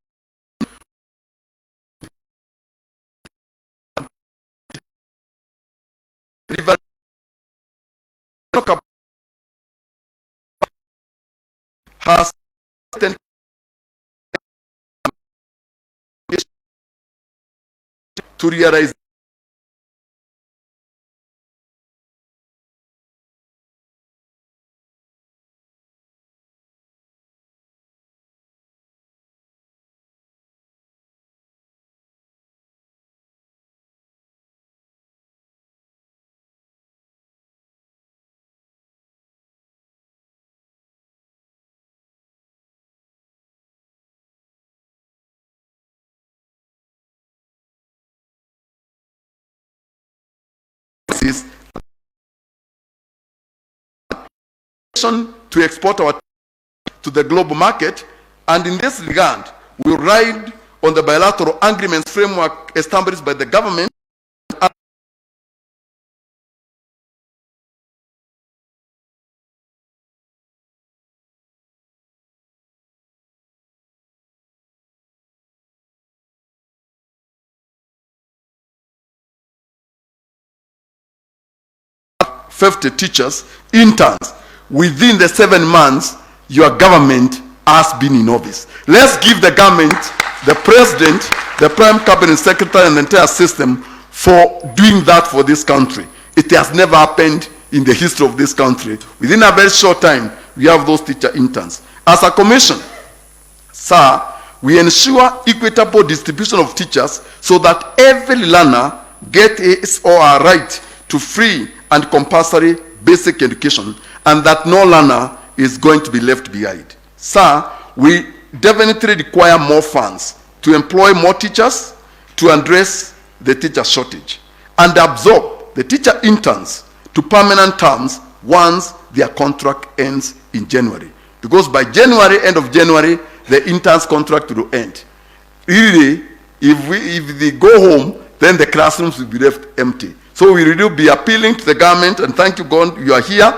[SPEAKER 7] Has to realize to export our to the global market, and in this regard, we ride on the bilateral agreements framework established by the government. $50 teachers, interns, within the 7 months your government has been in office. Let's give the government, the president, the prime cabinet secretary, and the entire system for doing that for this country. It has never happened in the history of this country. Within a very short time, we have those teacher interns. As a commission, sir, we ensure equitable distribution of teachers so that every learner gets his or her right to free and compulsory basic education, and that no learner is going to be left behind. Sir, we definitely require more funds to employ more teachers, to address the teacher shortage, and absorb the teacher interns to permanent terms once their contract ends in January. Because by January, end of January, the interns' contract will end. Really, if they go home, then the classrooms will be left empty. So we will be appealing to the government, and thank you, God, you are here,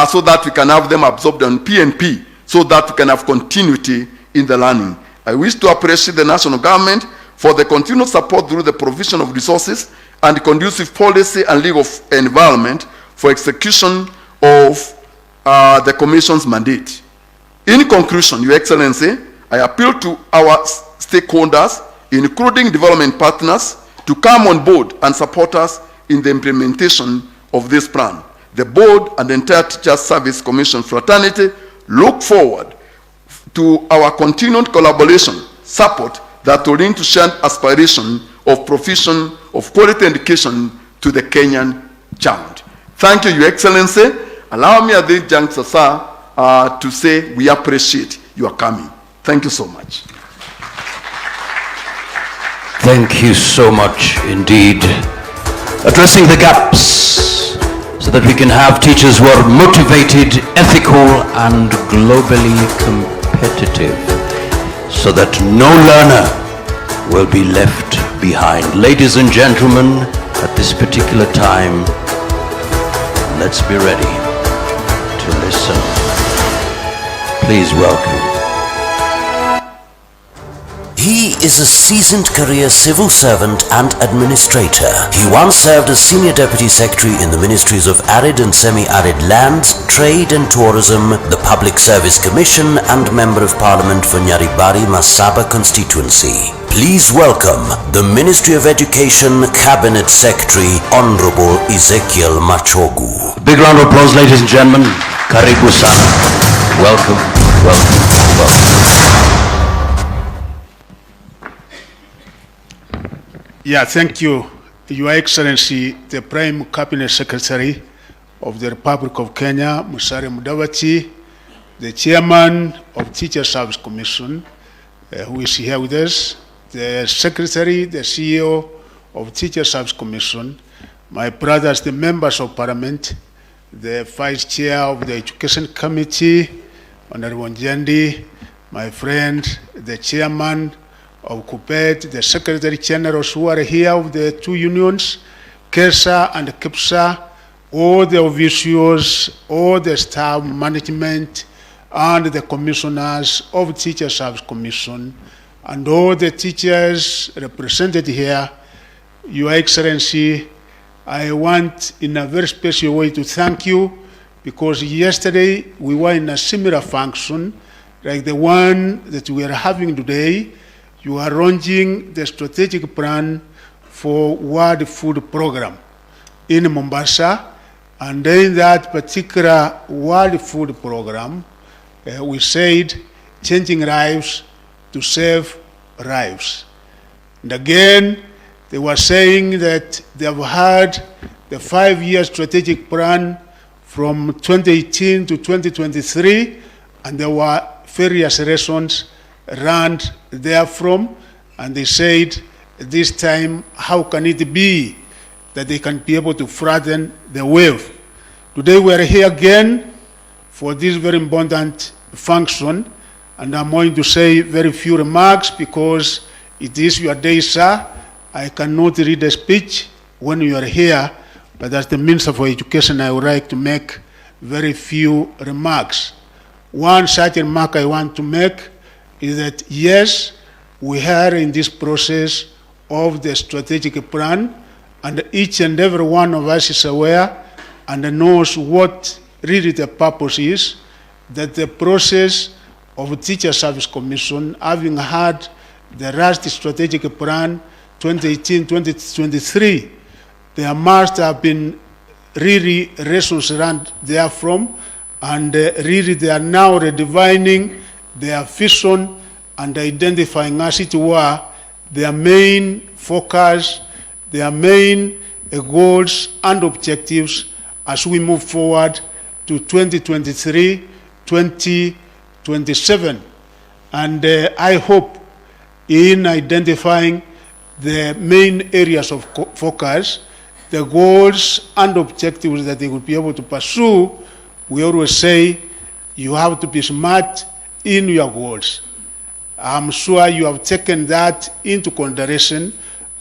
[SPEAKER 7] so that we can have them absorbed on PNP, so that we can have continuity in the learning. I wish to appreciate the national government for the continued support through the provision of resources and conducive policy and legal environment for execution of the Commission's mandate. In conclusion, Your Excellency, I appeal to our stakeholders, including development partners, to come on board and support us in the implementation of this plan. The board and the entire Teachers Service Commission fraternity look forward to our continued collaboration, support that will lead to shared aspiration of provision of quality education to the Kenyan child. Thank you, Your Excellency. Allow me at this juncture, sir, to say we appreciate your coming. Thank you so much.
[SPEAKER 1] Thank you so much indeed. addressing the gaps so that we can have teachers who are motivated, ethical, and globally competitive, so that no learner will be left behind. Ladies and gentlemen, at this particular time, let's be ready to listen. Please welcome.
[SPEAKER 2] He is a seasoned career civil servant and administrator. He once served as Senior Deputy Secretary in the Ministries of Arid and Semi-Arid Lands, Trade and Tourism, the Public Service Commission, and Member of Parliament for Nyaribari Masaba constituency. Please welcome the Ministry of Education Cabinet Secretary, Honorable Ezekiel Machogu.
[SPEAKER 1] Big round of applause, ladies and gentlemen. Karibu sana. Welcome, welcome, welcome.
[SPEAKER 14] Yeah, thank you, Your Excellency, the Prime Cabinet Secretary of the Republic of Kenya, Musalia Mudavadi, the Chairman of Teacher Service Commission, who is here with us, the Secretary, the CEO of Teacher Service Commission, my brothers, the members of Parliament, the Vice Chair of the Education Committee, Honorable Njendi, my friend, the Chairman of KUPPET, the Secretary Generals who are here of the two unions, KESA and KEPSA, all the officials, all the staff, management, and the commissioners of Teacher Service Commission, and all the teachers represented here. Your Excellency, I want in a very special way to thank you, because yesterday we were in a similar function like the one that we are having today. You are launching the strategic plan for World Food Program in Mombasa, and in that particular World Food Program, we said changing lives to save lives. And again, they were saying that they have had the 5-year strategic plan from 2018 to 2023, and there were various lessons learned therefrom, and they said this time, how can it be that they can be able to flatten the wave? Today we are here again for this very important function, and I'm going to say very few remarks because it is your day, sir. I cannot read a speech when you are here, but as the Minister for Education, I would like to make very few remarks. One such remark I want to make is that, yes, we are in this process of the strategic plan, and each and every one of us is aware and knows what really the purpose is, that the process of Teacher Service Commission, having had the last strategic plan, 2018-2023, there must have been really lessons learned therefrom, and really they are now redefining their vision and identifying, as it were, their main focus, their main goals and objectives as we move forward to 2023-2027. And I hope in identifying the main areas of focus, the goals and objectives that they will be able to pursue, we always say you have to be smart in your goals. I'm sure you have taken that into consideration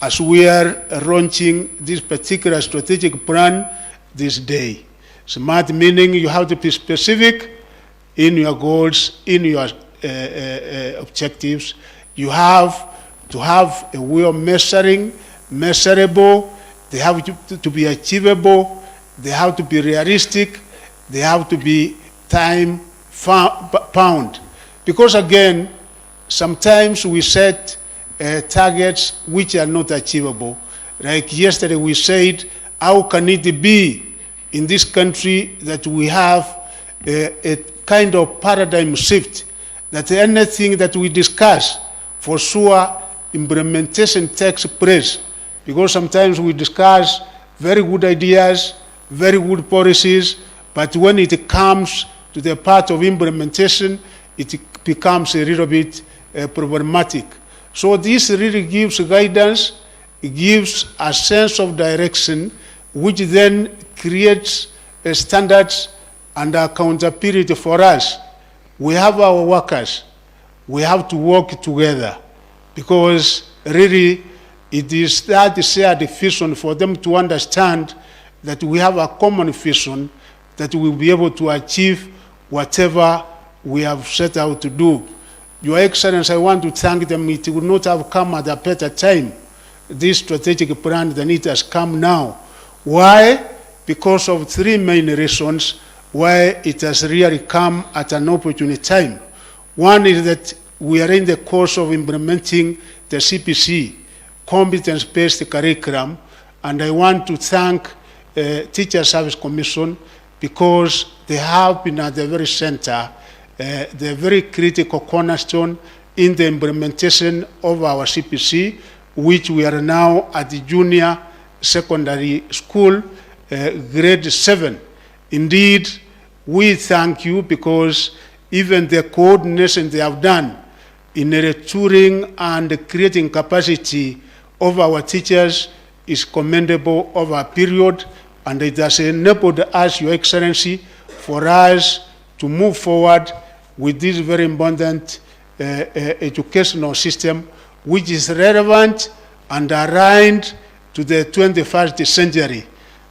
[SPEAKER 14] as we are launching this particular strategic plan this day. Smart meaning you have to be specific in your goals, in your objectives. You have to have a way of measuring, measurable, they have to be achievable, they have to be realistic, they have to be time bound. Because again, sometimes we set targets which are not achievable. Like yesterday we said, how can it be in this country that we have a kind of paradigm shift, that anything that we discuss, for sure, implementation takes place. Because sometimes we discuss very good ideas, very good policies, but when it comes to the part of implementation, it becomes a little bit problematic. So this really gives guidance gives a sense of direction, which then creates standards and accountability for us. We have our workers. We have to work together, because really it is that shared vision for them to understand that we have a common vision that we will be able to achieve whatever we have set out to do. Your Excellency, I want to thank them. It would not have come at a better time, this strategic plan, than it has come now. Why? Because of three main reasons why it has really come at an opportune time. One is that we are in the course of implementing the CPC, competence-based curriculum, and I want to thank Teacher Service Commission, because they have been at the very center, the very critical cornerstone in the implementation of our CPC, which we are now at the junior secondary school, grade 7. Indeed, we thank you, because even the coordination they have done in retooling and creating capacity of our teachers is commendable over a period, and it has enabled us, Your Excellency, for us to move forward with this very abundant educational system, which is relevant and aligned to the 21st century.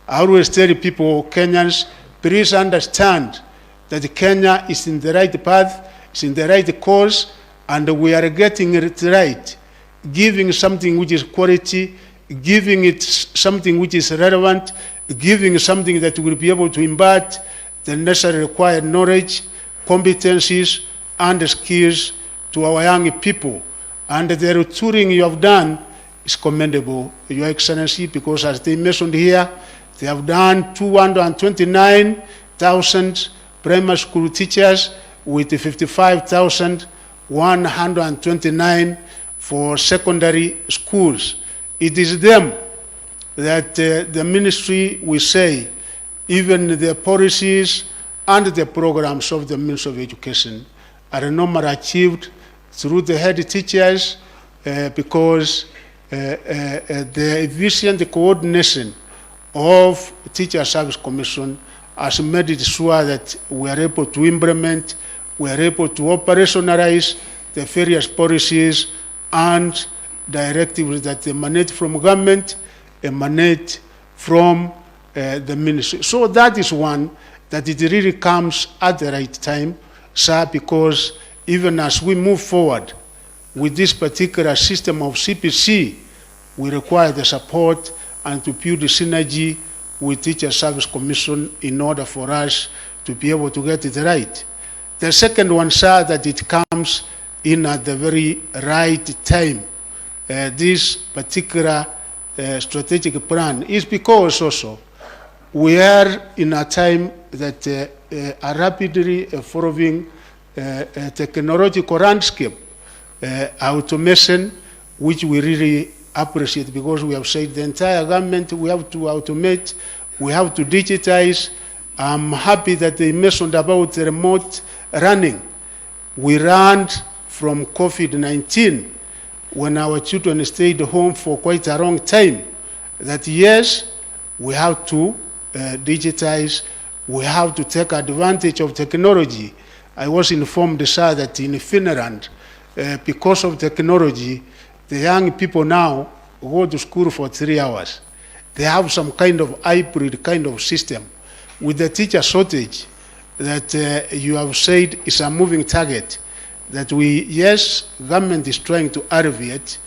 [SPEAKER 14] I always tell people, Kenyans, please understand that Kenya is in the right path, it's in the right course, and we are getting it right, giving something which is quality, giving it something which is relevant, giving something that will be able to impart the necessary required knowledge, competencies, and skills to our young people. And the retooling you have done is commendable, Your Excellency, because as they mentioned here, they have done 229,000 primary school teachers with 55,129 for secondary schools. It is them that the ministry will say, even the policies and the programs of the Ministry of Education are normally achieved through the head teachers, because the efficient coordination of Teacher Service Commission has made it sure that we are able to implement, we are able to operationalize the various policies and directives that emanate from government, emanate from the ministry. So that is one, that it really comes at the right time, sir, because even as we move forward with this particular system of CPC, we require the support and to build the synergy with Teacher Service Commission in order for us to be able to get it right. The second one, sir, that it comes in at the very right time. This particular strategic plan is because also we are in a time that a rapidly evolving technological landscape, automation, which we really appreciate, because we have said the entire government, we have to automate, we have to digitize. I'm happy that they mentioned about the remote learning. We ran from COVID-19 when our children stayed home for quite a long time, that yes, we have to digitize, we have to take advantage of technology. I was informed, sir, that in Finland, because of technology, the young people now go to school for 3 hours. They have some kind of hybrid kind of system. With the teacher shortage that you have said is a moving target, that we, yes, government is trying to alleviate,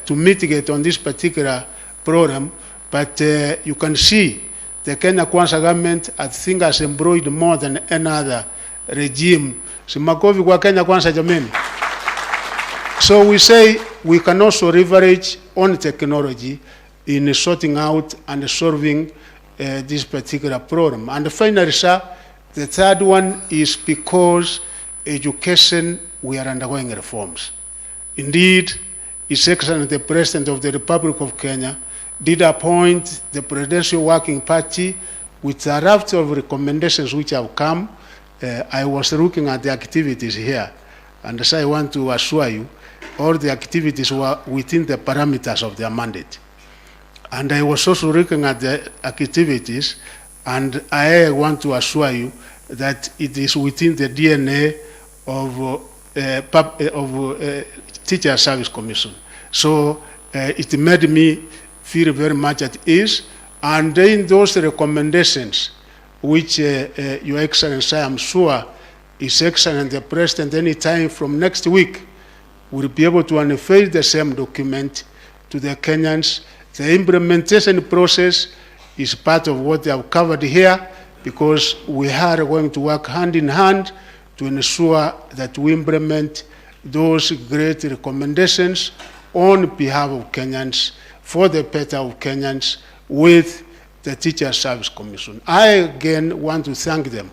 [SPEAKER 14] to mitigate on this particular program, but you can see the Kenya Kwanza government, I think, has employed more than any other regime. Simakovi kwa Kenya Kwanza jameni. So we say we can also leverage on technology in sorting out and solving this particular problem. And finally, sir, the third one is because education, we are undergoing reforms. Indeed, His Excellency the President of the Republic of Kenya did appoint the Presidential Working Party with a raft of recommendations which have come. I was looking at the activities here, and so I want to assure you, all the activities were within the parameters of their mandate. And I was also looking at the activities, and I want to assure you that it is within the DNA of Teacher Service Commission. So it made me feel very much at ease. And in those recommendations, which Your Excellency, I am sure, His Excellency the President, any time from next week, will be able to unveil the same document to the Kenyans. The implementation process is part of what they have covered here, because we are going to work hand in hand to ensure that we implement those great recommendations on behalf of Kenyans, for the better of Kenyans, with the Teacher Service Commission. I again want to thank them,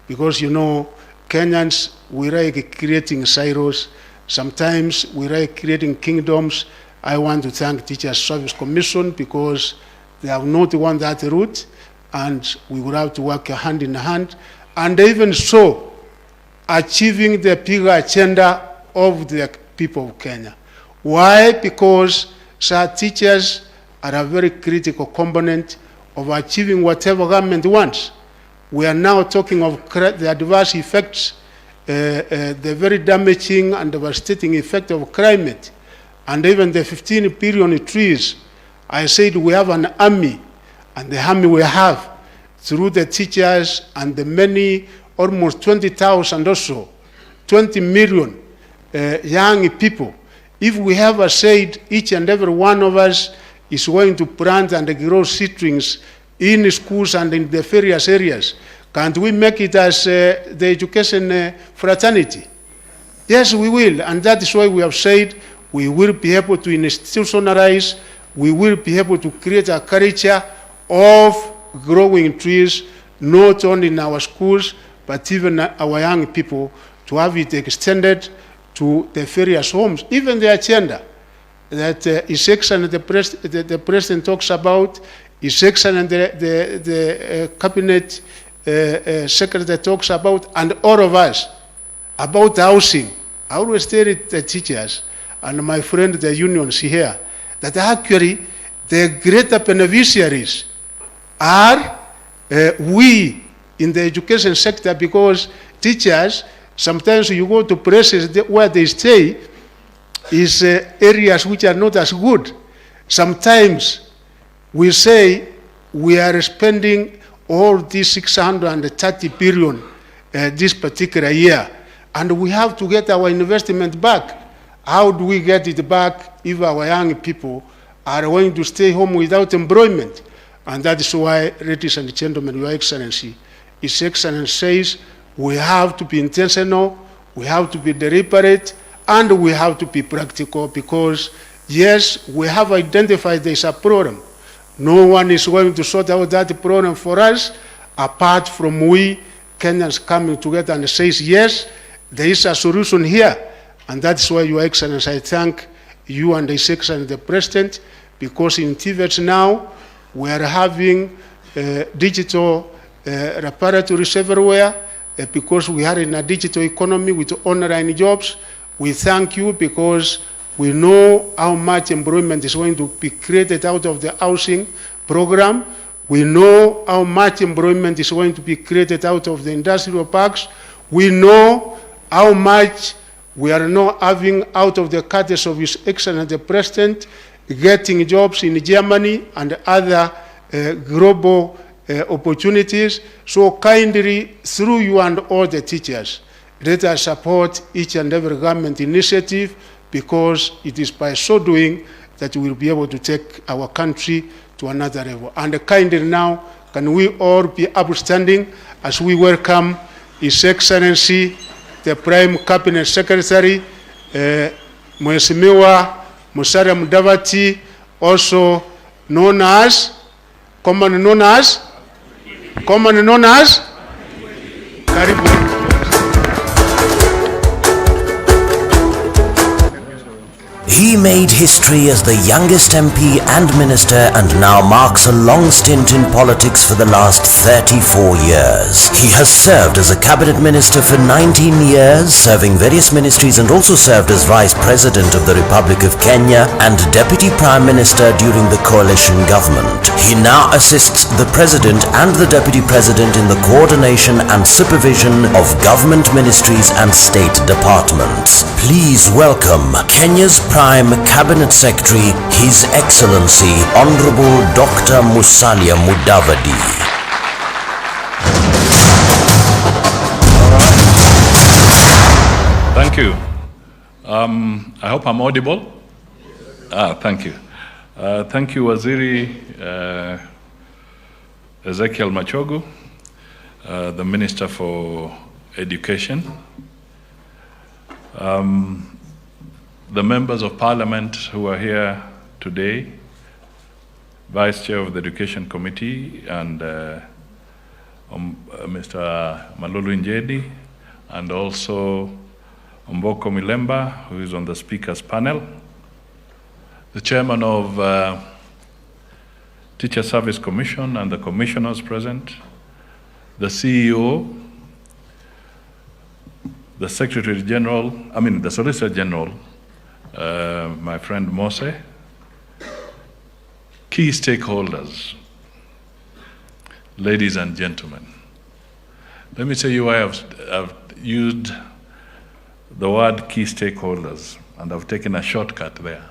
[SPEAKER 14] because you know, Kenyans, we like creating silos. Sometimes we like creating kingdoms. I want to thank Teacher Service Commission, because they have not won that route, and we will have to work hand in hand. And even so, achieving the bigger agenda of the people of Kenya. Why? Because teachers are a very critical component of achieving whatever government wants. We are now talking of the adverse effects, the very damaging and devastating effect of climate, and even the 15 billion trees. I said we have an army, and the army we have through the teachers and the many, almost 20,000 or so, 20 million young people. If we have said each and every one of us is going to plant and grow seedlings in schools and in the various areas, can't we make it as the education fraternity? Yes, we will, and that is why we have said we will be able to institutionalize, we will be able to create a culture of growing trees, not only in our schools, but even our young people, to have it extended to the various homes. Even the agenda that His Excellency the President talks about, His Excellency the Cabinet Secretary talks about, and all of us, about housing. I always tell the teachers and my friend the unions here, that actually the greater beneficiaries are we in the education sector, because teachers, sometimes you go to places where they stay is areas which are not as good. Sometimes we say we are spending all these 630 billion this particular year, and we have to get our investment back. How do we get it back if our young people are going to stay home without employment? And that is why, ladies and gentlemen, Your Excellency, His Excellency says we have to be intentional, we have to be deliberate, and we have to be practical, because, yes, we have identified there is a problem. No one is going to sort out that problem for us, apart from we Kenyans coming together and says, yes, there is a solution here. And that's why, Your Excellency, I thank you and His Excellency the President, because in TVET now, we are having digital repertories everywhere, because we are in a digital economy with online jobs. We thank you, because we know how much employment is going to be created out of the housing program. We know how much employment is going to be created out of the industrial parks. We know how much we are now having out of the cadres of His Excellency the President, getting jobs in Germany and other global opportunities. So kindly, through you and all the teachers, let us support each and every government initiative, because it is by so doing that we will be able to take our country to another level. And kindly now, can we all be upstanding as we welcome His Excellency the Prime Cabinet Secretary, Mheshimiwa Musalia Mudavadi, also known as, commonly known as, Karibu.
[SPEAKER 2] He made history as the youngest MP and minister and now marks a long stint in politics for the last 34 years. He has served as a cabinet minister for 19 years, serving various ministries, and also served as Vice President of the Republic of Kenya and Deputy Prime Minister during the coalition government. He now assists the President and the Deputy President in the coordination and supervision of government ministries and state departments. Please welcome Kenya's Prime Cabinet Secretary, His Excellency Honorable Dr. Musalia Mudavadi.
[SPEAKER 15] Thank you. I hope I'm audible. Thank you. Thank you, Waziri Ezekiel Machogu, the Minister for Education, the members of Parliament who are here today, Vice Chair of the Education Committee, and Mr. Malulu Njedi, and also Mboko Milemba, who is on the speakers panel, the Chairman of Teacher Service Commission and the commissioners present, the CEO, the Secretary General, the Solicitor General, my friend Mose, key stakeholders, ladies and gentlemen. Let me tell you why I've used the word key stakeholders, and I've taken a shortcut there.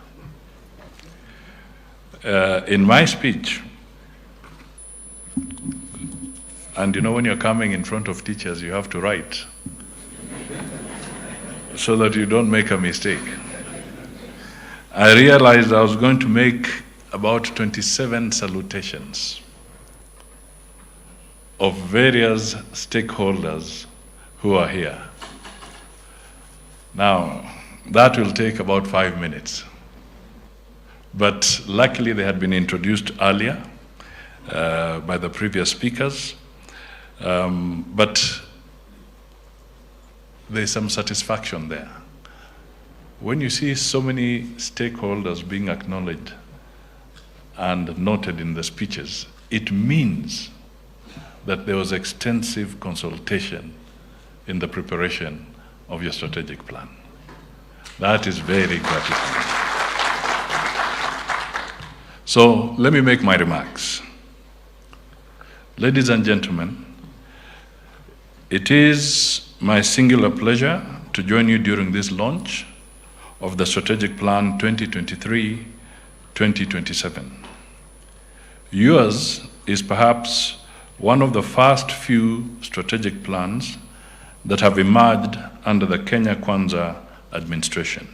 [SPEAKER 15] In my speech, and you know when you're coming in front of teachers, you have to write so that you don't make a mistake. I realized I was going to make about 27 salutations of various stakeholders who are here. Now, that will take about 5 minutes. But luckily they had been introduced earlier by the previous speakers. But there's some satisfaction there. When you see so many stakeholders being acknowledged and noted in the speeches, it means that there was extensive consultation in the preparation of your strategic plan. That is very gratifying. So let me make my remarks. Ladies and gentlemen, it is my singular pleasure to join you during this launch of the Strategic Plan 2023-2027. Yours is perhaps one of the first few strategic plans that have emerged under the Kenya Kwanza administration.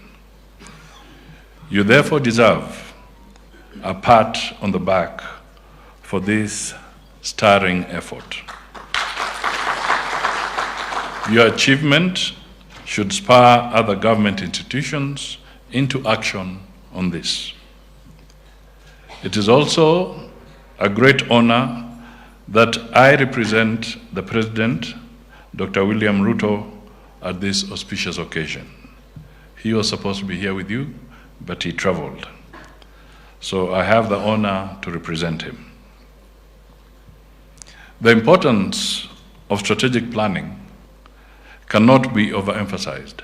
[SPEAKER 15] You therefore deserve a pat on the back for this stirring effort. Your achievement should spur other government institutions into action on this. It is also a great honor that I represent the President, Dr. William Ruto, at this auspicious occasion. He was supposed to be here with you, but he traveled. So I have the honor to represent him. The importance of strategic planning cannot be overemphasized.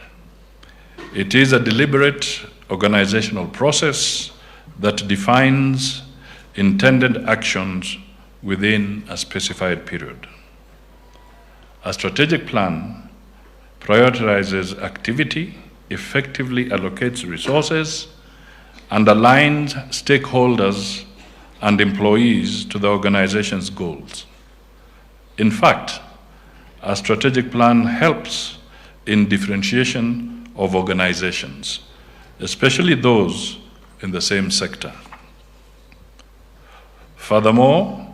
[SPEAKER 15] It is a deliberate organizational process that defines intended actions within a specified period. A strategic plan prioritizes activity, effectively allocates resources, and aligns stakeholders and employees to the organization's goals. In fact, a strategic plan helps in differentiation of organizations, especially those in the same sector. Furthermore,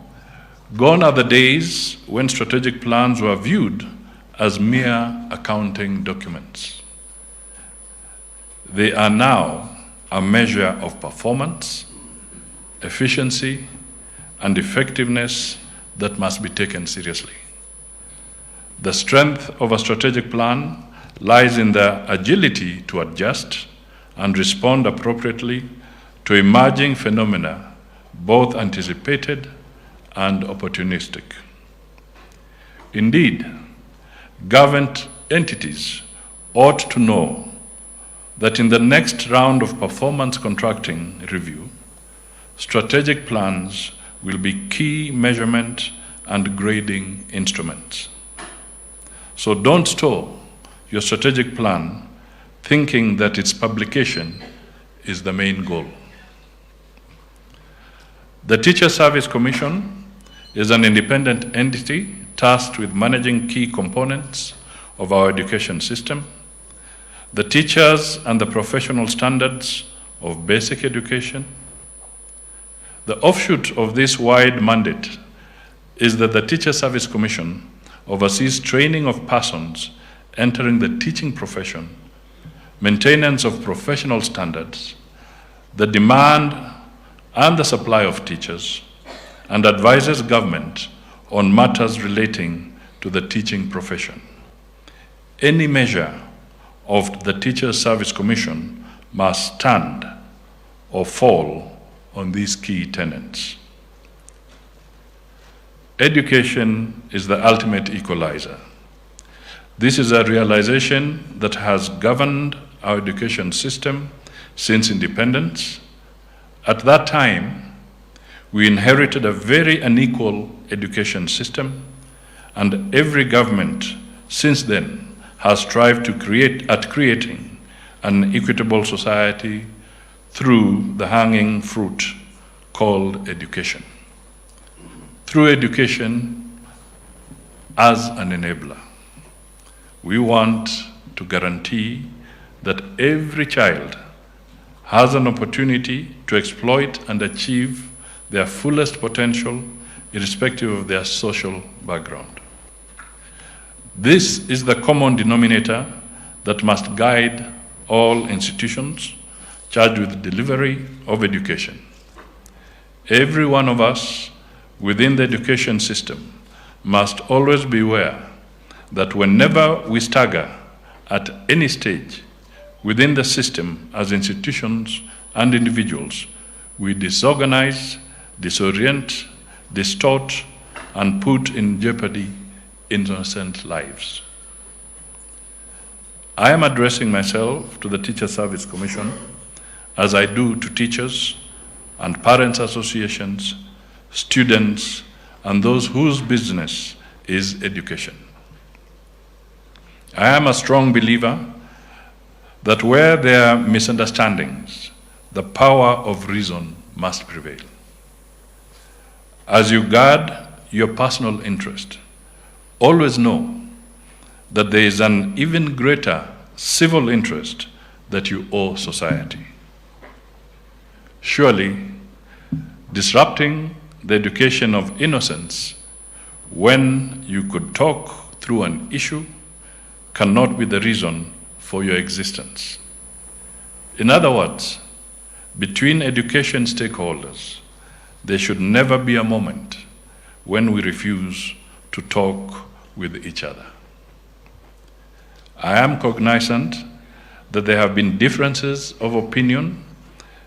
[SPEAKER 15] gone are the days when strategic plans were viewed as mere accounting documents. They are now a measure of performance, efficiency, and effectiveness that must be taken seriously. The strength of a strategic plan lies in the agility to adjust and respond appropriately to emerging phenomena, both anticipated and opportunistic. Indeed, government entities ought to know that in the next round of performance contracting review, strategic plans will be key measurement and grading instruments. So don't store your strategic plan thinking that its publication is the main goal. The Teacher Service Commission is an independent entity tasked with managing key components of our education system, the teachers and the professional standards of basic education. The offshoot of this wide mandate is that the Teacher Service Commission oversees training of persons entering the teaching profession, maintenance of professional standards, the demand and the supply of teachers, and advises government on matters relating to the teaching profession. Any measure of the Teacher Service Commission must stand or fall on these key tenets. Education is the ultimate equalizer. This is a realization that has governed our education system since independence. At that time, we inherited a very unequal education system, and every government since then has strived to creating an equitable society through the hanging fruit called education. Through education as an enabler, we want to guarantee that every child has an opportunity to exploit and achieve their fullest potential, irrespective of their social background. This is the common denominator that must guide all institutions charged with delivery of education. Every one of us within the education system must always be aware that whenever we stagger at any stage within the system as institutions and individuals, we disorganize, disorient, distort, and put in jeopardy innocent lives. I am addressing myself to the Teacher Service Commission as I do to teachers and parents associations, students, and those whose business is education. I am a strong believer that where there are misunderstandings, the power of reason must prevail. As you guard your personal interest, always know that there is an even greater civil interest that you owe society. Surely, disrupting the education of innocence when you could talk through an issue cannot be the reason for your existence. In other words, between education stakeholders, there should never be a moment when we refuse to talk with each other. I am cognizant that there have been differences of opinion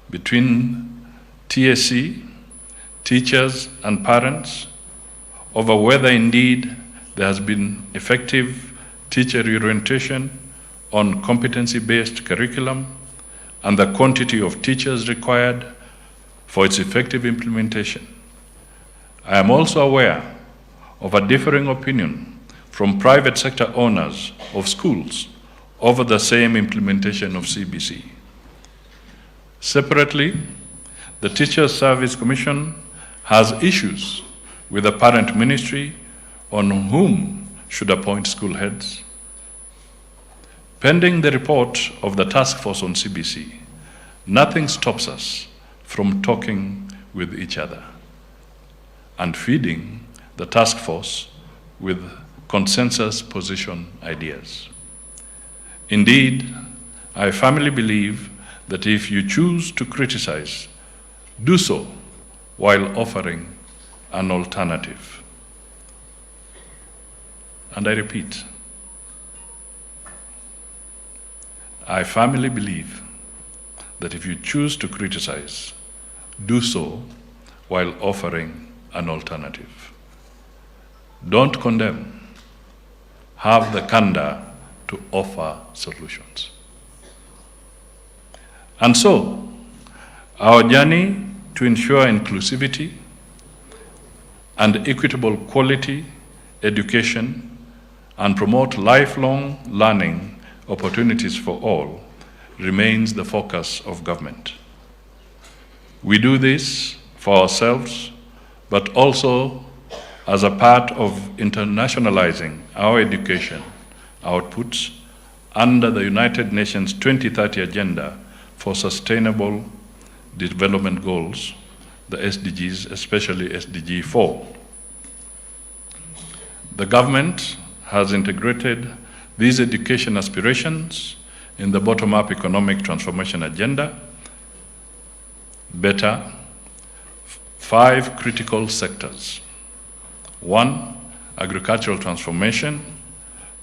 [SPEAKER 15] between TSC, teachers, and parents over whether indeed there has been effective teacher reorientation on competency-based curriculum and the quantity of teachers required for its effective implementation. I am also aware of a differing opinion from private sector owners of schools over the same implementation of CBC. Separately, the Teacher Service Commission has issues with the parent ministry on whom should appoint school heads. Pending the report of the task force on CBC, nothing stops us from talking with each other and feeding the task force with consensus position ideas. Indeed, I firmly believe that if you choose to criticize, do so while offering an alternative. And I repeat, I firmly believe that if you choose to criticize, do so while offering an alternative. Don't condemn. Have the candor to offer solutions. And so, our journey to ensure inclusivity and equitable quality education and promote lifelong learning opportunities for all remains the focus of government. We do this for ourselves, but also as a part of internationalizing our education outputs under the United Nations 2030 Agenda for Sustainable Development Goals, the SDGs, especially SDG 4. The government has integrated these education aspirations in the bottom-up economic transformation agenda, better, 5 critical sectors. 1, agricultural transformation,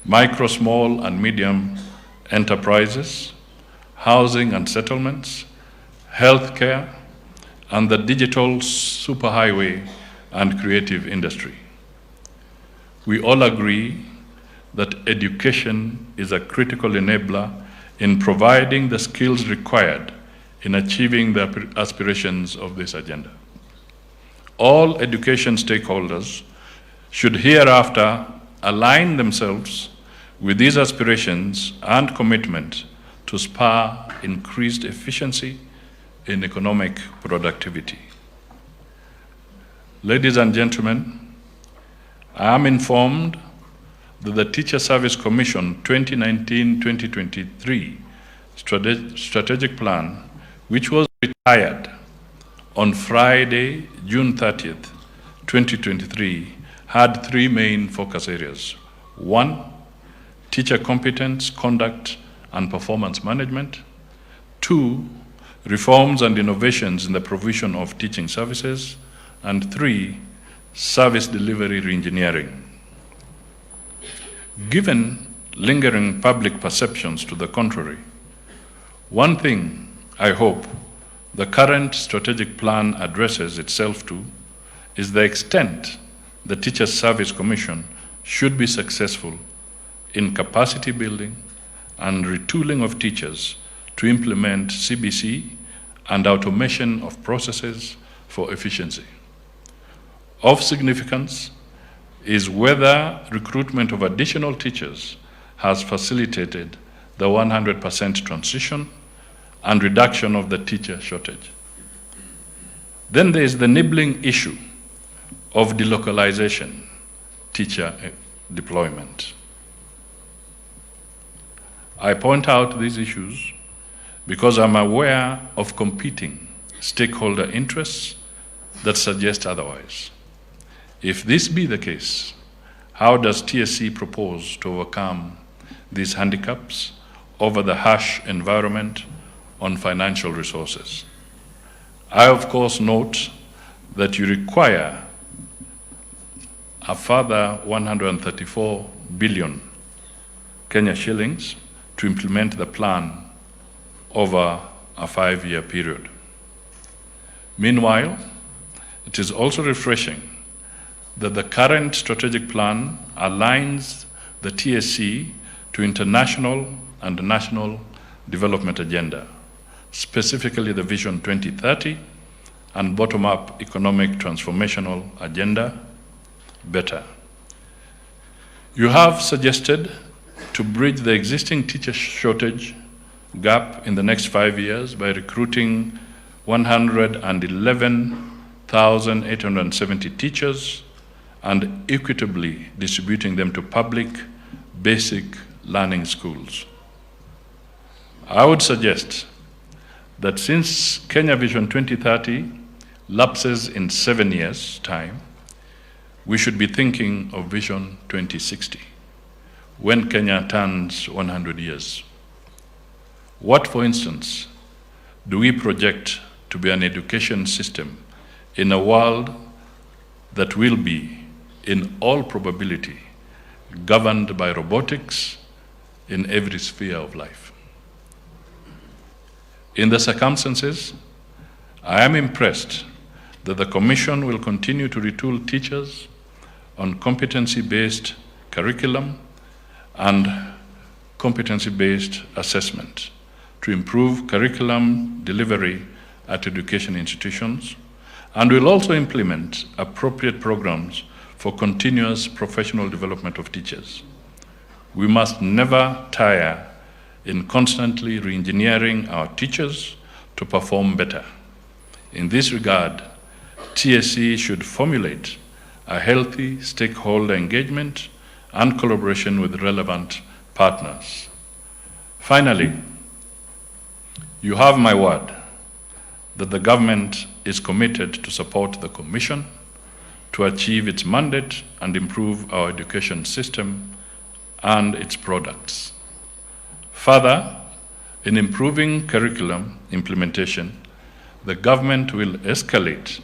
[SPEAKER 15] micro, small, and medium enterprises, housing and settlements, healthcare, and the digital superhighway and creative industry. We all agree that education is a critical enabler in providing the skills required in achieving the aspirations of this agenda. All education stakeholders should hereafter align themselves with these aspirations and commitment to spur increased efficiency in economic productivity. Ladies and gentlemen, I am informed that the Teacher Service Commission 2019-2023 strategic plan, which was retired on Friday, June 30th, 2023, had 3 main focus areas. 1, teacher competence, conduct, and performance management. 2, reforms and innovations in the provision of teaching services. And 3, service delivery reengineering. Given lingering public perceptions to the contrary, one thing I hope the current strategic plan addresses itself to is the extent the Teacher Service Commission should be successful in capacity building and retooling of teachers to implement CBC and automation of processes for efficiency. Of significance is whether recruitment of additional teachers has facilitated the 100% transition and reduction of the teacher shortage. Then there is the nibbling issue of delocalization, teacher deployment. I point out these issues because I'm aware of competing stakeholder interests that suggest otherwise. If this be the case, how does TSC propose to overcome these handicaps over the harsh environment on financial resources? I, of course, note that you require a further 134 billion Kenya shillings to implement the plan over a 5-year period. Meanwhile, it is also refreshing that the current strategic plan aligns the TSC to international and national development agenda, specifically the Vision 2030 and bottom-up economic transformational agenda, better. You have suggested to bridge the existing teacher shortage gap in the next 5 years by recruiting 111,870 teachers and equitably distributing them to public basic learning schools. I would suggest that since Kenya Vision 2030 lapses in 7 years' time, we should be thinking of Vision 2060, when Kenya turns 100 years. What, for instance, do we project to be an education system in a world that will be, in all probability, governed by robotics in every sphere of life? In the circumstances, I am impressed that the Commission will continue to retool teachers on competency-based curriculum and competency-based assessment to improve curriculum delivery at education institutions, and will also implement appropriate programs for continuous professional development of teachers. We must never tire in constantly re-engineering our teachers to perform better. In this regard, TSC should formulate a healthy stakeholder engagement and collaboration with relevant partners. Finally, you have my word that the government is committed to support the Commission to achieve its mandate and improve our education system and its products. Further, in improving curriculum implementation, the government will escalate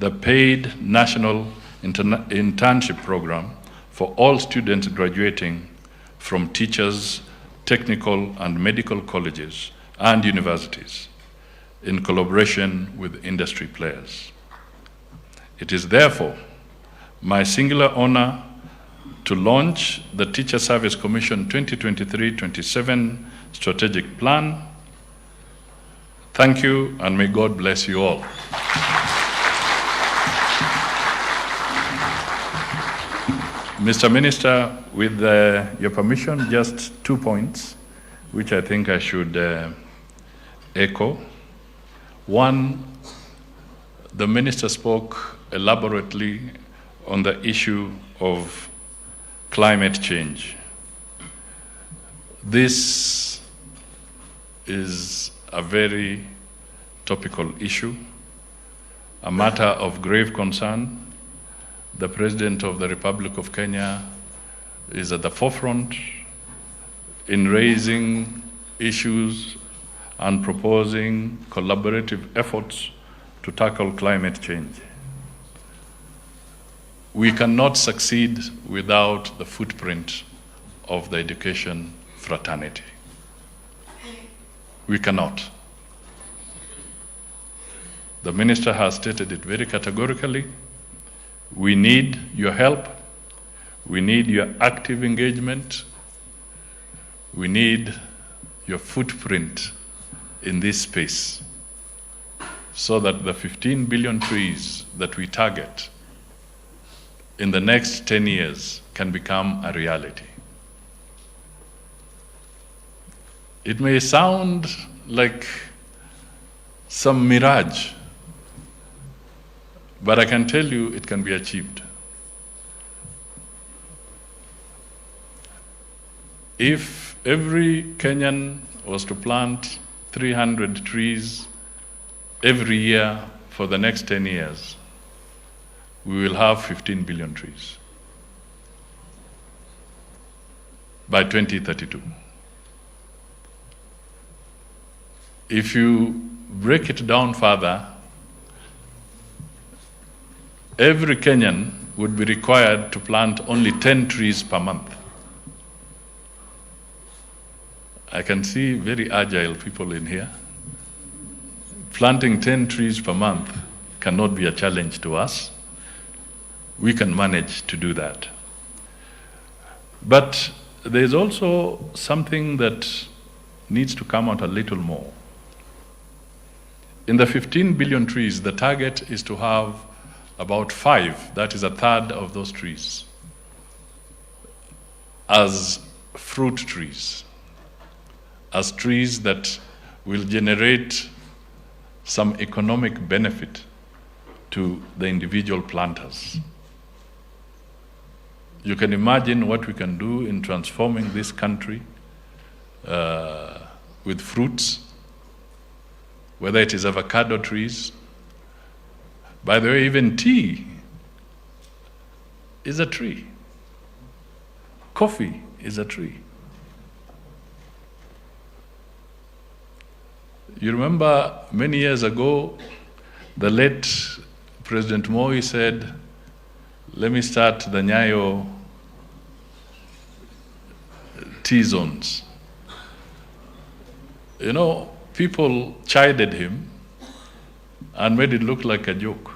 [SPEAKER 15] the paid national internship program for all students graduating from teachers, technical and medical colleges and universities in collaboration with industry players. It is therefore my singular honor to launch the Teacher Service Commission 2023-27 Strategic Plan. Thank you, and may God bless you all. Mr. Minister, with your permission, just 2 points, which I think I should echo. One, the Minister spoke elaborately on the issue of climate change. This is a very topical issue, a matter of grave concern. The President of the Republic of Kenya is at the forefront in raising issues and proposing collaborative efforts to tackle climate change. We cannot succeed without the footprint of the education fraternity. We cannot. The Minister has stated it very categorically. We need your help. We need your active engagement. We need your footprint in this space so that the 15 billion trees that we target in the next 10 years can become a reality. It may sound like some mirage, but I can tell you it can be achieved. If every Kenyan was to plant 300 trees every year for the next 10 years, we will have 15 billion trees by 2032. If you break it down further, every Kenyan would be required to plant only 10 trees per month. I can see very agile people in here. Planting 10 trees per month cannot be a challenge to us. We can manage to do that. But there's also something that needs to come out a little more. In the 15 billion trees, the target is to have about 5, that is a third of those trees, as fruit trees, as trees that will generate some economic benefit to the individual planters. You can imagine what we can do in transforming this country with fruits, whether it is avocado trees. By the way, even tea is a tree. Coffee is a tree. You remember many years ago, the late President Moi said, let me start the Nyayo tea zones. You know, people chided him and made it look like a joke.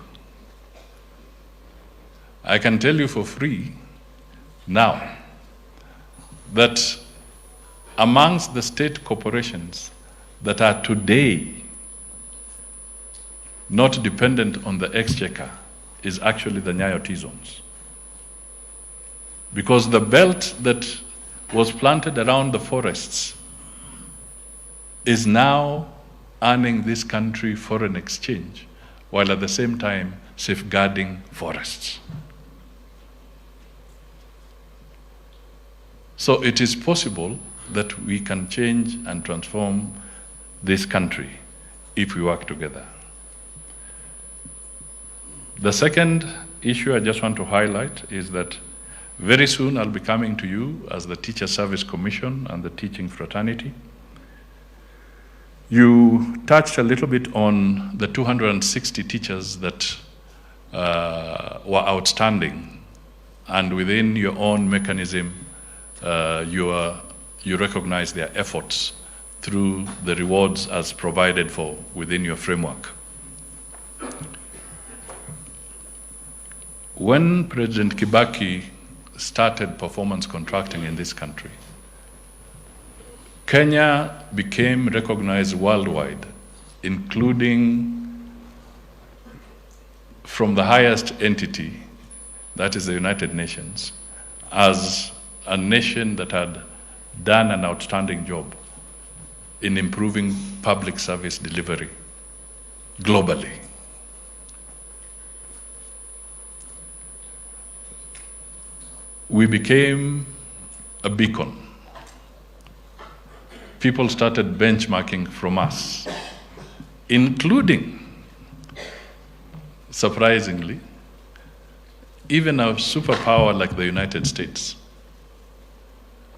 [SPEAKER 15] I can tell you for free now that amongst the state corporations that are today not dependent on the exchequer is actually the Nyayo T-zones. Because the belt that was planted around the forests is now earning this country foreign exchange, while at the same time safeguarding forests. So it is possible that we can change and transform this country if we work together. The second issue I just want to highlight is that very soon I'll be coming to you as the Teacher Service Commission and the teaching fraternity. You touched a little bit on the 260 teachers that were outstanding, and within your own mechanism, you recognize their efforts through the rewards as provided for within your framework. When President Kibaki started performance contracting in this country, Kenya became recognized worldwide, including from the highest entity, that is the United Nations, as a nation that had done an outstanding job in improving public service delivery globally. We became a beacon. People started benchmarking from us, including, surprisingly, even a superpower like the United States.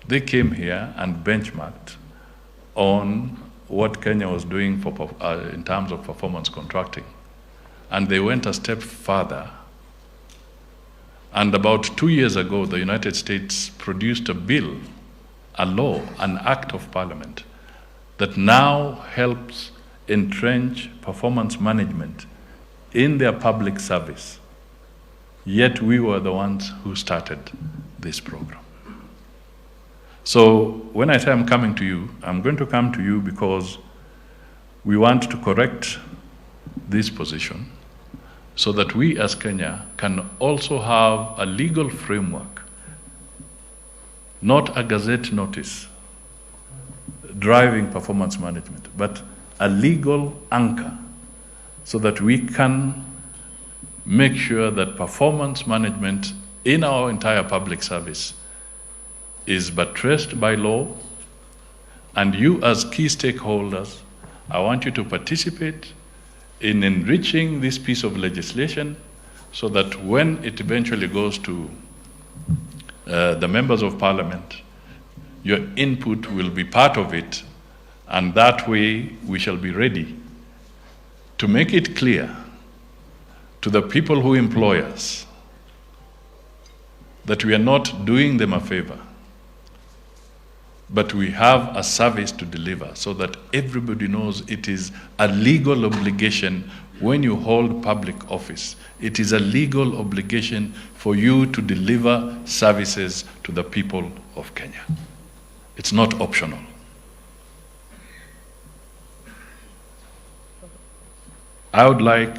[SPEAKER 15] They came here and benchmarked on what Kenya was doing in terms of performance contracting. And they went a step further. And about 2 years ago, the United States produced a bill, a law, an act of parliament that now helps entrench performance management in their public service. Yet we were the ones who started this program. So when I say I'm coming to you, I'm going to come to you because we want to correct this position so that we as Kenya can also have a legal framework, not a gazette notice driving performance management, but a legal anchor so that we can make sure that performance management in our entire public service is buttressed by law, and you as key stakeholders, I want you to participate in enriching this piece of legislation so that when it eventually goes to the members of parliament, your input will be part of it, and that way we shall be ready to make it clear to the people who employ us that we are not doing them a favor, but we have a service to deliver so that everybody knows it is a legal obligation when you hold public office. It is a legal obligation for you to deliver services to the people of Kenya. It's not optional. I would like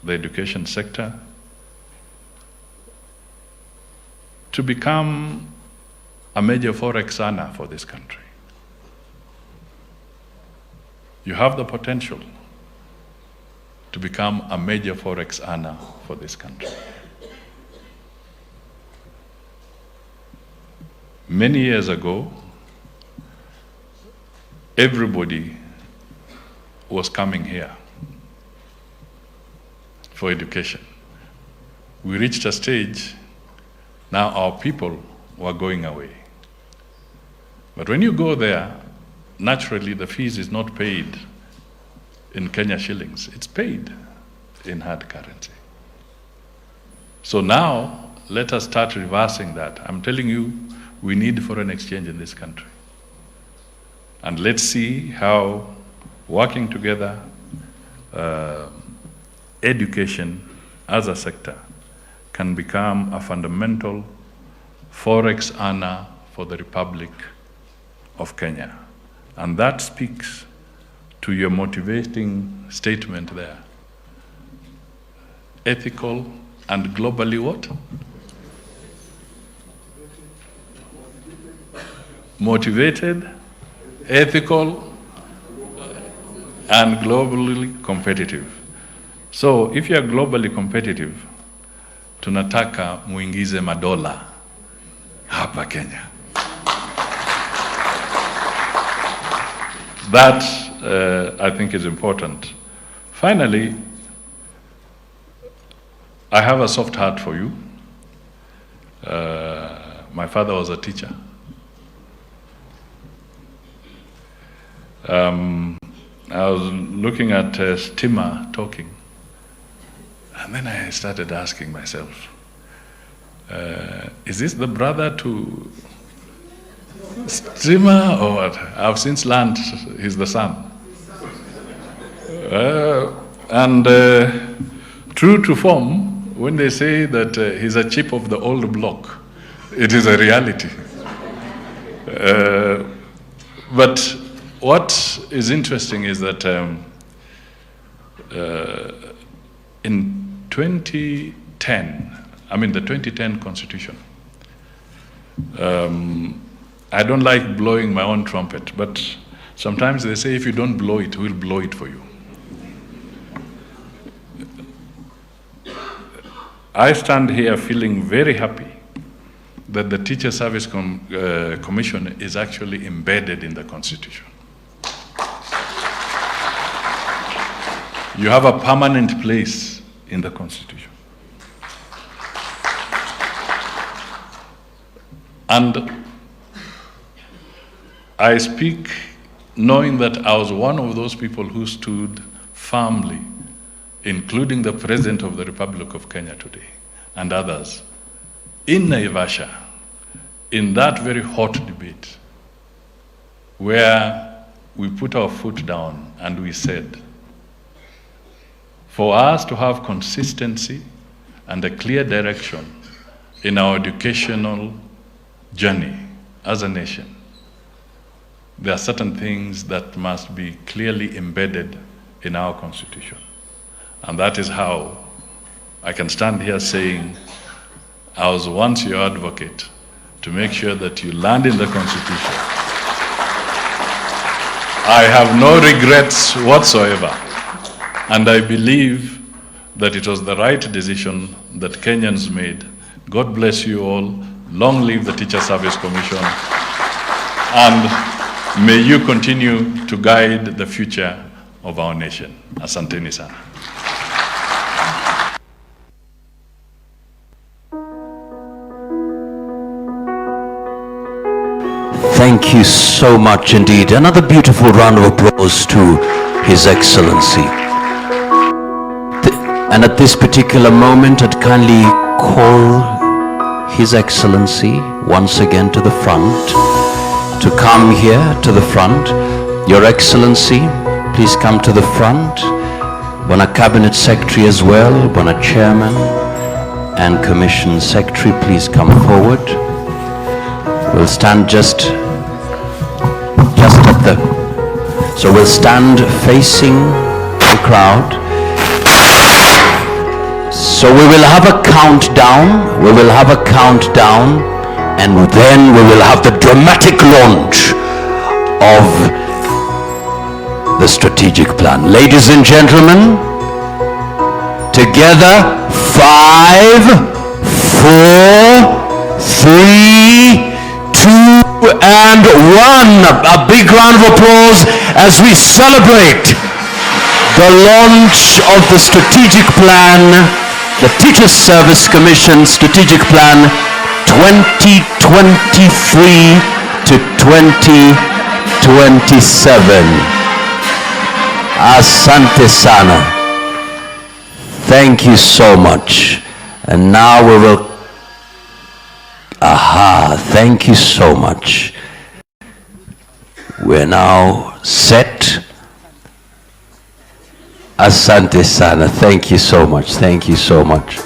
[SPEAKER 15] the education sector to become a major forex earner for this country. You have the potential to become a major forex earner for this country. Many years ago, everybody was coming here for education. We reached a stage, now our people were going away. But when you go there, naturally the fees is not paid in Kenya shillings, it's paid in hard currency. So now, let us start reversing that. I'm telling you, we need foreign exchange in this country. And let's see how working together, education as a sector can become a fundamental forex earner for the Republic of Kenya. And that speaks to your motivating statement there. Ethical and globally what? Motivated, ethical, and globally competitive. So if you are globally competitive, tunataka muingize madola hapa Kenya. That, I think, is important. Finally, I have a soft heart for you. My father was a teacher. I was looking at Stima talking, and then I started asking myself, is this the brother to Stima or what? I've since learned he's the son. And true to form, when they say that he's a chip of the old block, it is a reality. But what is interesting is that in 2010, the 2010 Constitution, I don't like blowing my own trumpet, but sometimes they say if you don't blow it, we'll blow it for you. I stand here feeling very happy that the Teacher Service Commission is actually embedded in the Constitution. You have a permanent place in the Constitution. And I speak knowing that I was one of those people who stood firmly, including the President of the Republic of Kenya today and others, in Naivasha, in that very hot debate, where we put our foot down and we said, for us to have consistency and a clear direction in our educational journey as a nation, there are certain things that must be clearly embedded in our Constitution. And that is how I can stand here saying, I was once your advocate to make sure that you land in the Constitution. I have no regrets whatsoever. And I believe that it was the right decision that Kenyans made. God bless you all. Long live the Teacher Service Commission. And may you continue to guide the future of our nation. Asanteni sana.
[SPEAKER 1] Thank you so much indeed. Another beautiful round of applause to His Excellency. And at this particular moment, I'd kindly call His Excellency once again to the front, to come here to the front. Your Excellency, please come to the front. Bwana Cabinet Secretary as well, Bwana Chairman and Commission Secretary, please come forward. We'll stand just at the, so we'll stand facing the crowd. So we will have a countdown, and then we will have the dramatic launch of the strategic plan. Ladies and gentlemen, together, 5, 4, 3, 2, and 1. A big round of applause as we celebrate the launch of the strategic plan, the Teacher Service Commission Strategic Plan 2023 to 2027. Asante sana. Thank you so much. And now we will, thank you so much. We're now set Asante sana. Thank you so much. Thank you so much.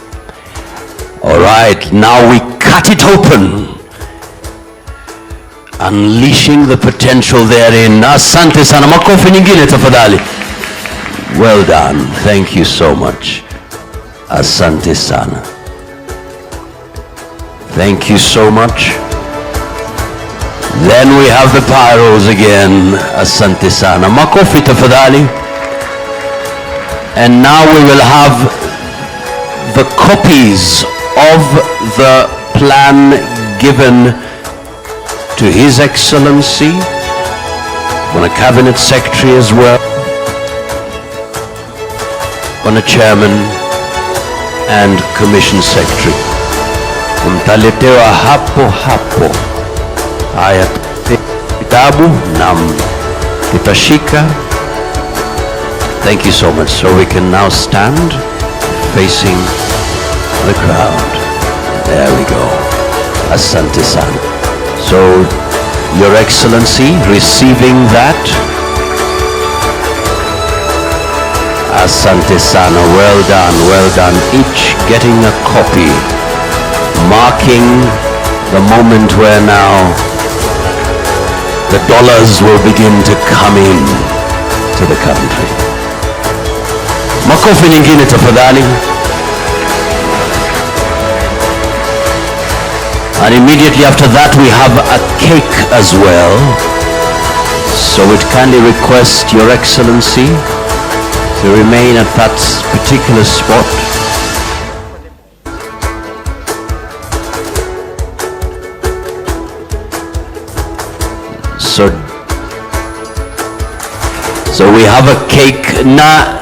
[SPEAKER 1] All right, now we cut it open. Unleashing the potential therein. Asante sana. Makofi nyingine tafadhali. Well done. Thank you so much. Asante sana. Thank you so much. Then we have the pyros again. Asante sana. Makofi tafadhali. And now we will have the copies of the plan given to His Excellency, on a Cabinet Secretary as well, on a Chairman and Commission Secretary. Mtaletewa hapo hapo. Haya, kitabu na tutashika. Thank you so much. So we can now stand facing the crowd. There we go. Asante sana. So, Your Excellency, receiving that. Asante sana. Well done, well done. Each getting a copy, marking the moment where now the dollars will begin to come in to the country. Makofi nyingine tafadhali. And immediately after that we have a cake as well. So we'd kindly request Your Excellency to remain at that particular spot. So we have a cake. Na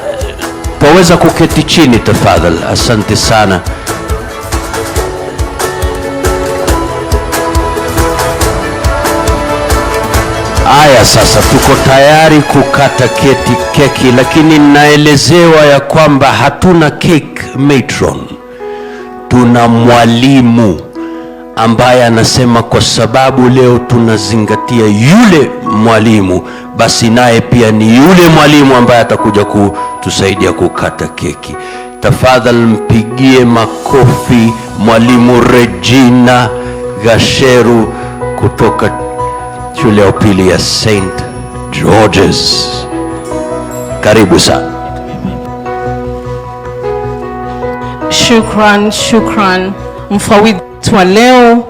[SPEAKER 1] paweza kuketi chini tafadhali. Asante sana. Aya, sasa tuko tayari kukata keki, lakini naelezewa ya kwamba hatuna cake matron. Tuna mwalimu ambaye anasema kwa sababu leo tunazingatia yule mwalimu, basi naye pia ni yule mwalimu ambaye atakuja kutusaidia kukata keki. Tafadhali mpigie makofi Mwalimu Regina Gasheru kutoka shule ya upili ya St. George's. Karibu sana.
[SPEAKER 16] Shukran mfawidhi wa leo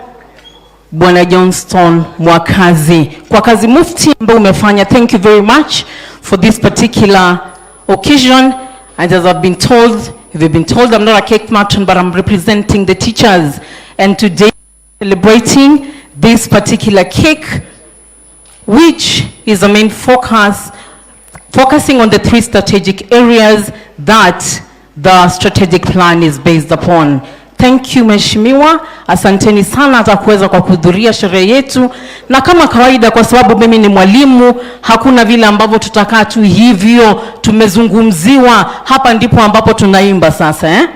[SPEAKER 16] Bwana Johnston Mwakazi kwa kazi mufti ambayo umefanya. Thank you very much for this particular occasion. And as I've been told, if you've been told, I'm not a cake matron, but I'm representing the teachers. And today celebrating this particular cake, which is the main focusing on the 3 strategic areas that the strategic plan is based upon. Thank you Mheshimiwa, asanteni sana atakuweza kwa kuhudhuria sherehe yetu, na kama kawaida kwa sababu mimi ni mwalimu, hakuna vile ambavyo tutakaa tu hivyo tumezungumziwa. Hapa ndipo ambapo tunaimba sasa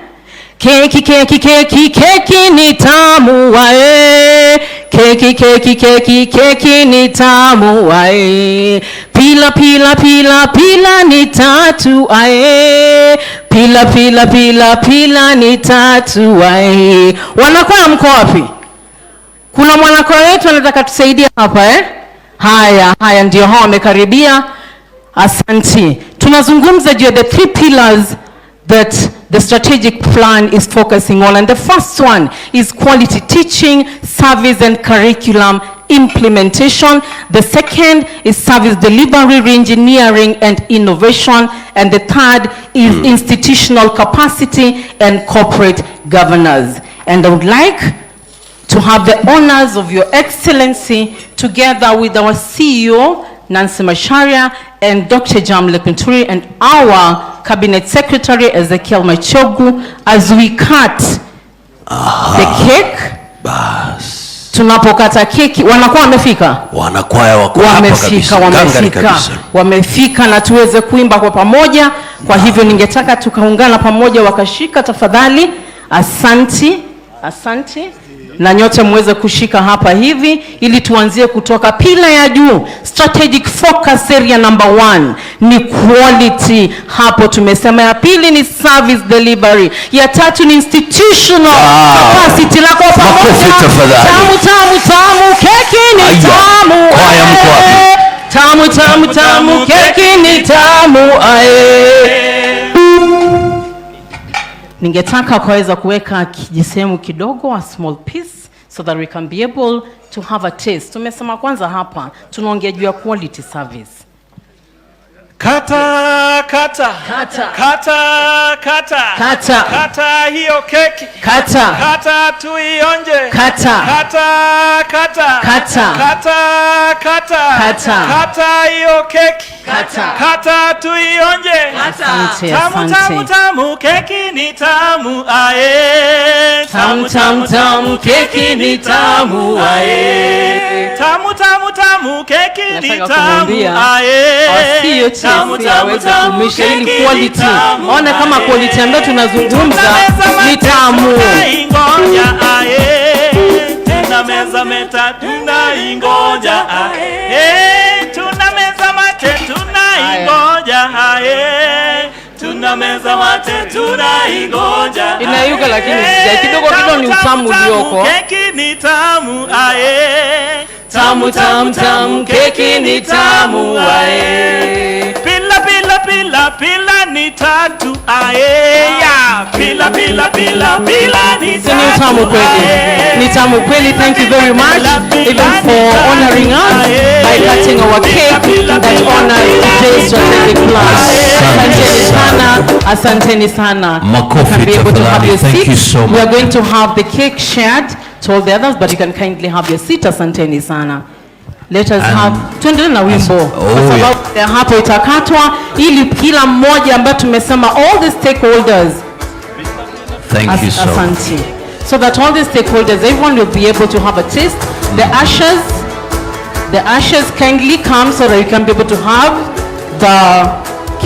[SPEAKER 16] Keki keki keki keki ni tamu wae, keki keki keki keki ni tamu wae, pila pila pila pila ni tatu ae, pila pila pila pila ni tatu wae. Wanakwaya mko wapi? Kuna mwanakwaya wetu anataka tusaidia hapa Haya ndio hao wamekaribia. Asante. Tunazungumza juu ya the 3 pillars that the strategic plan is focusing on, and the first one is quality teaching, service and curriculum implementation. The second is service delivery, re-engineering and innovation, and the third is institutional capacity and corporate governance. And I would like to have the honors of Your Excellency together with our CEO Nancy Macharia and Dr. Jamle Kunturi and our Cabinet Secretary Ezekiel Machogu as we cut the cake. Tunapokata keki, wanakuwa wamefika? Wanakwaya wako hapa kabisa. Wamefika na tuweze kuimba kwa pamoja. Kwa hivyo ningetaka tukaungana pamoja wakashika tafadhali. Asanti. Asante. Na nyote muweze kushika hapa hivi ili tuanzie kutoka pila ya juu. Strategic focus area number 1 ni quality. Hapo tumesema. Ya pili ni service delivery. Ya tatu ni institutional capacity. La kwa pamoja. Tamu tamu tamu keki ni tamu. Tamu tamu tamu keki ni tamu. Ningetaka kuweza kuweka kijisehemu kidogo, a small piece, so that we can be able to have a taste. Tumesema kwanza hapa tunaongea juu ya quality service.
[SPEAKER 17] Kata kata
[SPEAKER 16] kata
[SPEAKER 17] kata kata
[SPEAKER 16] kata
[SPEAKER 17] kata hiyo keki
[SPEAKER 16] kata
[SPEAKER 17] kata tuionje
[SPEAKER 16] kata
[SPEAKER 17] kata kata
[SPEAKER 16] kata
[SPEAKER 17] kata kata
[SPEAKER 16] kata
[SPEAKER 17] kata hiyo keki
[SPEAKER 16] kata
[SPEAKER 17] kata tuionje.
[SPEAKER 16] Asante,
[SPEAKER 17] tamu
[SPEAKER 16] asante.
[SPEAKER 17] tamu tamu keki ni tamu ae.
[SPEAKER 16] Tamu tamu tamu keki ni tamu ae.
[SPEAKER 17] Tamu tamu tamu keki ni
[SPEAKER 16] Nataka
[SPEAKER 17] tamu
[SPEAKER 16] kumwambia
[SPEAKER 17] ae.
[SPEAKER 16] asiyo chesi aweze kumisha ili quality. Ona kama quality ambayo tunazungumza ni tamu.
[SPEAKER 17] Ingoja ae. Tuna meza meta tuna ingoja ae. Tuna meza mate tuna ingoja ae. Tuna meza mate tuna ingoja.
[SPEAKER 16] Inayuka lakini kidogo kidogo ni utamu ulioko.
[SPEAKER 17] Keki ni tamu ae.
[SPEAKER 16] Tamu tamu tamu keki ni tamu ae.
[SPEAKER 17] Pila pila pila pila ni tatu ae. Ya pila pila pila pila ni tatu.
[SPEAKER 16] Ni tamu kweli. Ni tamu kweli. Thank you very much even for honoring us by cutting our cake that honors today's strategic plan. Asanteni sana. Asanteni sana.
[SPEAKER 1] Makofi tafadhali. Thank you so much.
[SPEAKER 16] We are going to have the cake shared to all the others, but you can kindly have your seat. Asanteni sana. Let us have tuendelee na wimbo kwa sababu hapo itakatwa ili kila mmoja ambaye tumesema all the stakeholders.
[SPEAKER 1] Thank you so much.
[SPEAKER 16] Asante. So that all the stakeholders, everyone will be able to have a taste. The ushers kindly come so that you can be able to have the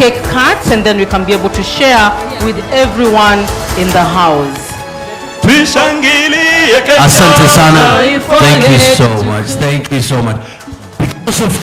[SPEAKER 16] cake cut and then we can be able to share with everyone in the house.
[SPEAKER 1] Asante sana. Thank you so much. Thank you so much. Because of